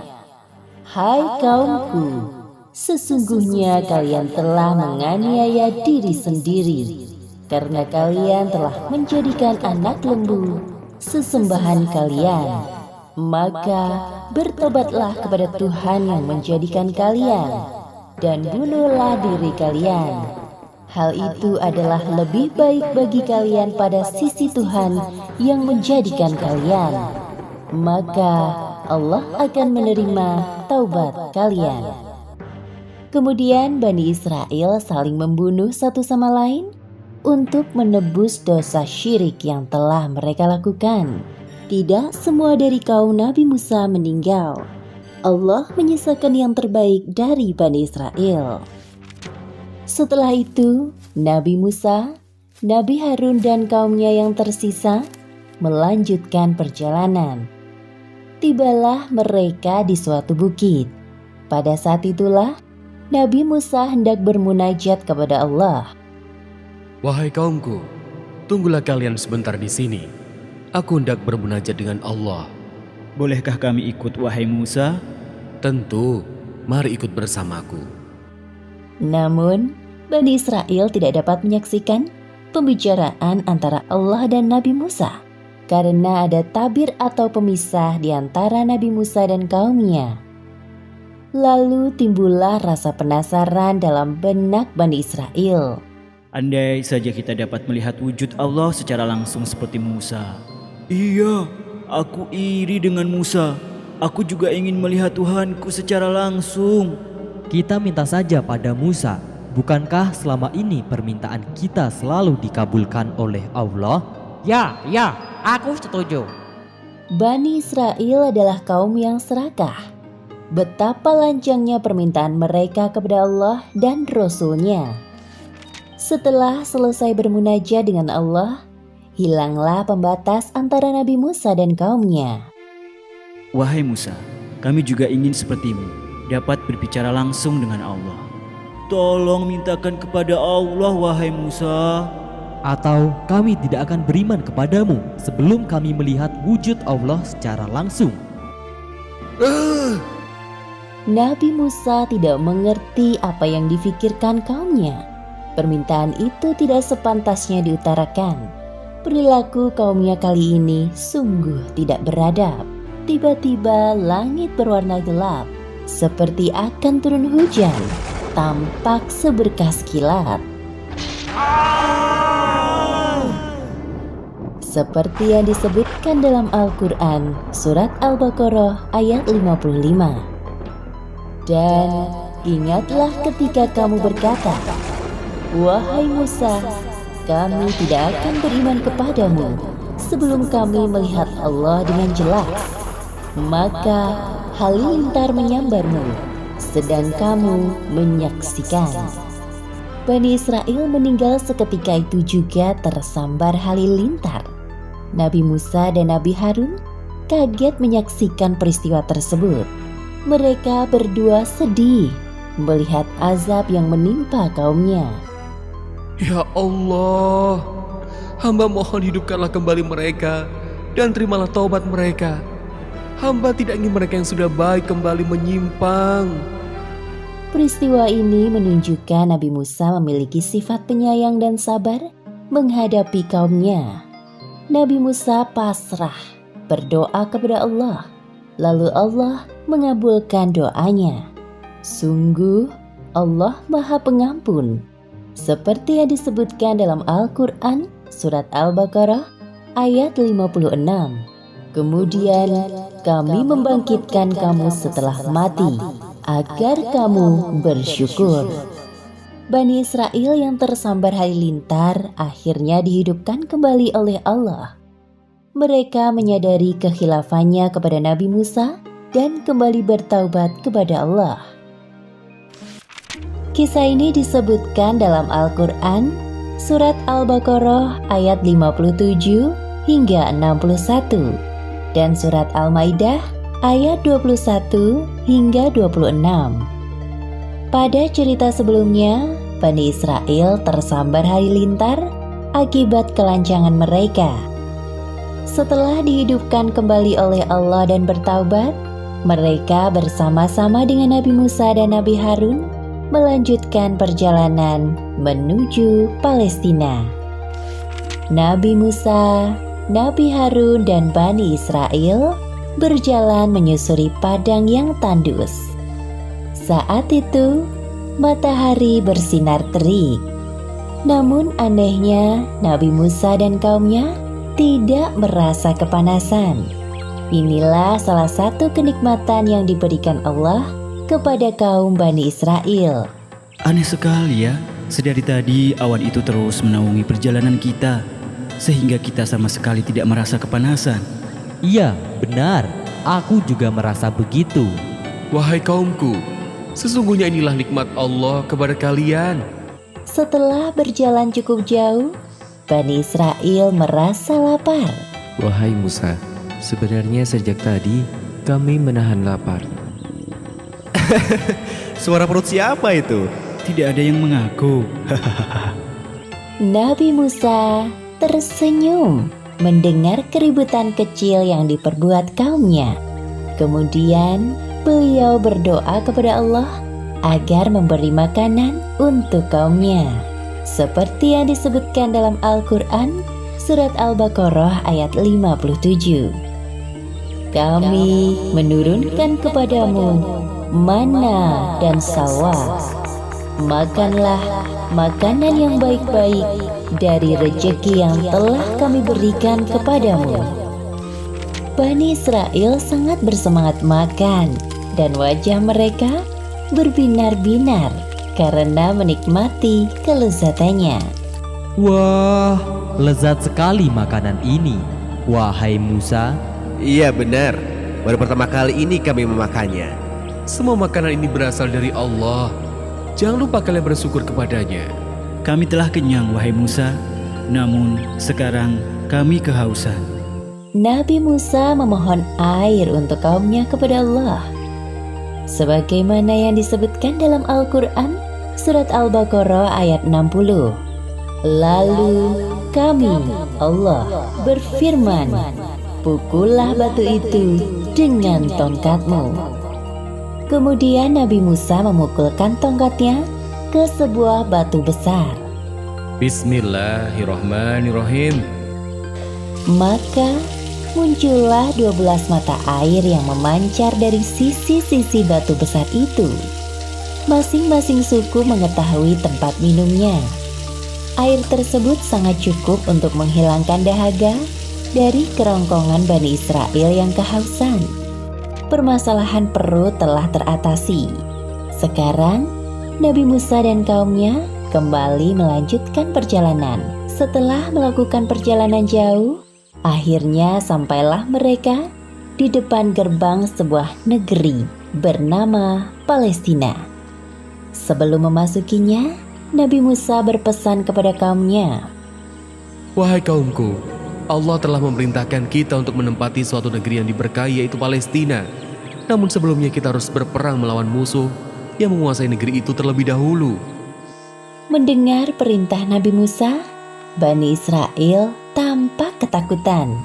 "Hai kaumku, sesungguhnya kalian telah menganiaya diri sendiri, karena kalian telah menjadikan anak lembu sesembahan kalian. Maka bertobatlah kepada Tuhan yang menjadikan kalian, dan bunuhlah diri kalian. Hal itu adalah lebih baik bagi kalian pada sisi Tuhan yang menjadikan kalian. Maka Allah akan menerima taubat kalian." Kemudian Bani Israel saling membunuh satu sama lain untuk menebus dosa syirik yang telah mereka lakukan. Tidak semua dari kaum Nabi Musa meninggal. Allah menyisakan yang terbaik dari Bani Israel. Setelah itu, Nabi Musa, Nabi Harun dan kaumnya yang tersisa melanjutkan perjalanan. Tibalah mereka di suatu bukit. Pada saat itulah Nabi Musa hendak bermunajat kepada Allah. Wahai kaumku, tunggulah kalian sebentar di sini. Aku hendak bermunajat dengan Allah. Bolehkah kami ikut, wahai Musa? Tentu, mari ikut bersamaku. Namun, Bani Israel tidak dapat menyaksikan pembicaraan antara Allah dan Nabi Musa karena ada tabir atau pemisah di antara Nabi Musa dan kaumnya. Lalu timbullah rasa penasaran dalam benak Bani Israel. Andai saja kita dapat melihat wujud Allah secara langsung seperti Musa. Iya, aku iri dengan Musa. Aku juga ingin melihat Tuhanku secara langsung. kita minta saja pada Musa. Bukankah selama ini permintaan kita selalu dikabulkan oleh Allah? Ya, aku setuju. Bani Israel adalah kaum yang serakah. Betapa lancangnya permintaan mereka kepada Allah dan Rasul-Nya. Setelah selesai bermunajat dengan Allah, hilanglah pembatas antara Nabi Musa dan kaumnya. Wahai Musa, kami juga ingin sepertimu, dapat berbicara langsung dengan Allah. Tolong mintakan kepada Allah, wahai Musa. Atau kami tidak akan beriman kepadamu sebelum kami melihat wujud Allah secara langsung. Nabi Musa tidak mengerti apa yang difikirkan kaumnya. Permintaan itu tidak sepantasnya diutarakan. Perilaku kaumnya kali ini sungguh tidak beradab. Tiba-tiba langit berwarna gelap, seperti akan turun hujan, tampak seberkas kilat. Seperti yang disebutkan dalam Al-Quran, surat Al-Baqarah ayat 55. Dan ingatlah ketika kamu berkata, wahai Musa, kami tidak akan beriman kepadamu sebelum kami melihat Allah dengan jelas. Maka halilintar menyambarmu, sedang kamu menyaksikan. Bani Israel meninggal seketika itu juga tersambar halilintar. Nabi Musa dan Nabi Harun kaget menyaksikan peristiwa tersebut. Mereka berdua sedih melihat azab yang menimpa kaumnya. Ya Allah, hamba mohon hidupkanlah kembali mereka dan terimalah taubat mereka. Hamba tidak ingin mereka yang sudah baik kembali menyimpang. Peristiwa ini menunjukkan Nabi Musa memiliki sifat penyayang dan sabar menghadapi kaumnya. Nabi Musa pasrah berdoa kepada Allah, lalu Allah mengabulkan doanya. Sungguh Allah Maha Pengampun, seperti yang disebutkan dalam Al-Quran surat Al-Baqarah ayat 56. Kemudian kami membangkitkan kamu setelah mati, agar kamu bersyukur. Bani Israel yang tersambar halilintar akhirnya dihidupkan kembali oleh Allah. Mereka menyadari kekhilafannya kepada Nabi Musa dan kembali bertaubat kepada Allah. Kisah ini disebutkan dalam Al-Quran, surat Al-Baqarah ayat 57 hingga 61, dan surat Al-Maidah ayat 21 hingga 26. Pada cerita sebelumnya, Bani Israel tersambar halilintar akibat kelancangan mereka. Setelah dihidupkan kembali oleh Allah dan bertaubat, mereka bersama-sama dengan Nabi Musa dan Nabi Harun melanjutkan perjalanan menuju Palestina. Nabi Musa, Nabi Harun dan Bani Israel berjalan menyusuri padang yang tandus. Saat itu, matahari bersinar terik. Namun anehnya, Nabi Musa dan kaumnya tidak merasa kepanasan. Inilah salah satu kenikmatan yang diberikan Allah kepada kaum Bani Israel. Aneh sekali ya, sedari tadi awan itu terus menaungi perjalanan kita, sehingga kita sama sekali tidak merasa kepanasan. Iya, benar. Aku juga merasa begitu. Wahai kaumku, sesungguhnya inilah nikmat Allah kepada kalian. Setelah berjalan cukup jauh, Bani Israel merasa lapar. Wahai Musa, sebenarnya sejak tadi kami menahan lapar. Suara perut siapa itu? Tidak ada yang mengaku. Nabi Musa tersenyum mendengar keributan kecil yang diperbuat kaumnya. Kemudian beliau berdoa kepada Allah agar memberi makanan untuk kaumnya, seperti yang disebutkan dalam Al-Quran surat Al-Baqarah ayat 57. Kami menurunkan kepadamu mana dan salwa. Makanlah makanan yang baik-baik dari rejeki yang telah kami berikan kepadamu. Bani Israel sangat bersemangat makan, dan wajah mereka berbinar-binar karena menikmati kelezatannya. Wah, lezat sekali makanan ini, wahai Musa. Iya benar, baru pertama kali ini kami memakannya. Semua makanan ini berasal dari Allah. Jangan lupa kalian bersyukur kepadanya. Kami telah kenyang, wahai Musa, namun sekarang kami kehausan. Nabi Musa memohon air untuk kaumnya kepada Allah. Sebagaimana yang disebutkan dalam Al-Quran, surat Al-Baqarah ayat 60. Lalu kami, Allah, berfirman, pukullah batu itu dengan tongkatmu. Kemudian Nabi Musa memukulkan tongkatnya ke sebuah batu besar. Bismillahirrahmanirrahim. Maka muncullah 12 mata air yang memancar dari sisi-sisi batu besar itu. Masing-masing suku mengetahui tempat minumnya. Air tersebut sangat cukup untuk menghilangkan dahaga dari kerongkongan Bani Israel yang kehausan. Permasalahan perut telah teratasi. Sekarang, Nabi Musa dan kaumnya kembali melanjutkan perjalanan. Setelah melakukan perjalanan jauh, akhirnya sampailah mereka di depan gerbang sebuah negeri bernama Palestina. Sebelum memasukinya, Nabi Musa berpesan kepada kaumnya, Wahai kaumku, Allah telah memerintahkan kita untuk menempati suatu negeri yang diberkahi, yaitu Palestina. Namun sebelumnya kita harus berperang melawan musuh yang menguasai negeri itu terlebih dahulu. Mendengar perintah Nabi Musa, Bani Israel tampak ketakutan.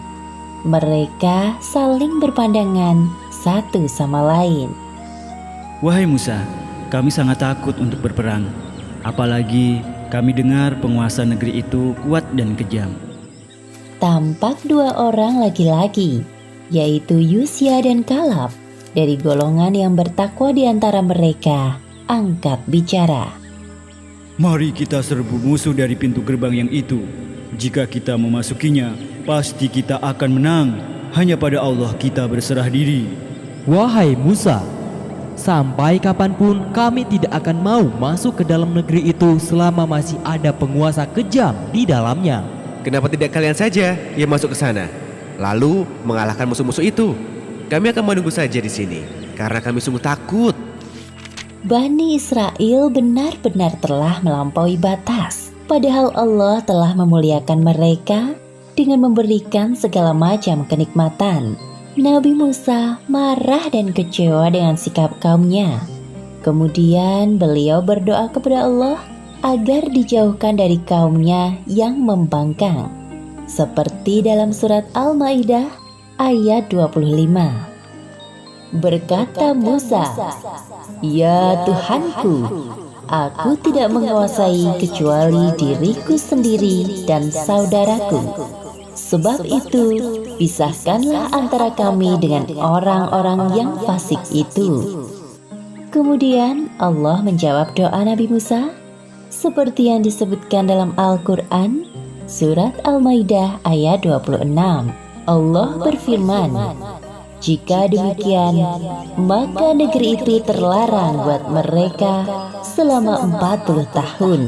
Mereka saling berpandangan satu sama lain. Wahai Musa, kami sangat takut untuk berperang. Apalagi kami dengar penguasa negeri itu kuat dan kejam. Tampak dua orang laki-laki, yaitu Yusya dan Kalab, dari golongan yang bertakwa di antara mereka, angkat bicara. Mari kita serbu musuh dari pintu gerbang yang itu. Jika kita memasukinya, pasti kita akan menang. Hanya pada Allah kita berserah diri. Wahai Musa, sampai kapanpun kami tidak akan mau masuk ke dalam negeri itu selama masih ada penguasa kejam di dalamnya. Kenapa tidak kalian saja yang masuk ke sana, lalu mengalahkan musuh-musuh itu? Kami akan menunggu saja di sini, karena kami sungguh takut. Bani Israel benar-benar telah melampaui batas. Padahal Allah telah memuliakan mereka dengan memberikan segala macam kenikmatan. Nabi Musa marah dan kecewa dengan sikap kaumnya. Kemudian beliau berdoa kepada Allah agar dijauhkan dari kaumnya yang membangkang. Seperti dalam surat Al-Maidah ayat 25. Berkata Musa, "Ya Tuhanku, aku tidak menguasai kecuali diriku sendiri dan saudaraku. Sebab itu, pisahkanlah antara kami dengan orang-orang yang fasik itu." Kemudian Allah menjawab doa Nabi Musa seperti yang disebutkan dalam Al-Quran, surat Al-Maidah ayat 26. Allah berfirman, "Jika demikian, maka negeri itu terlarang buat mereka selama 40 tahun.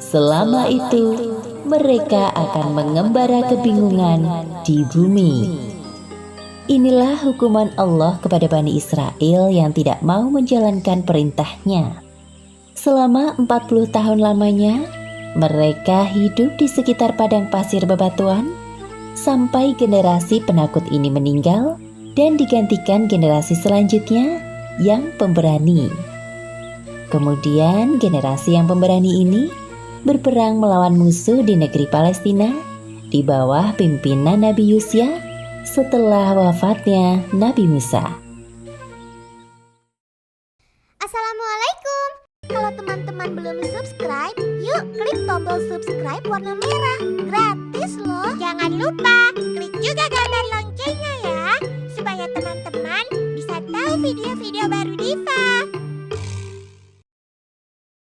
Selama itu, mereka akan mengembara kebingungan di bumi." Inilah hukuman Allah kepada Bani Israel yang tidak mau menjalankan perintahnya. Selama 40 tahun lamanya, mereka hidup di sekitar padang pasir bebatuan, sampai generasi penakut ini meninggal dan digantikan generasi selanjutnya yang pemberani. Kemudian generasi yang pemberani ini berperang melawan musuh di negeri Palestina di bawah pimpinan Nabi Yusya setelah wafatnya Nabi Musa. Assalamualaikum. Kalau teman-teman belum subscribe, yuk klik tombol subscribe warna merah. Gratis loh. Jangan lupa klik juga gambar loncengnya ya, supaya teman-teman bisa tahu video-video baru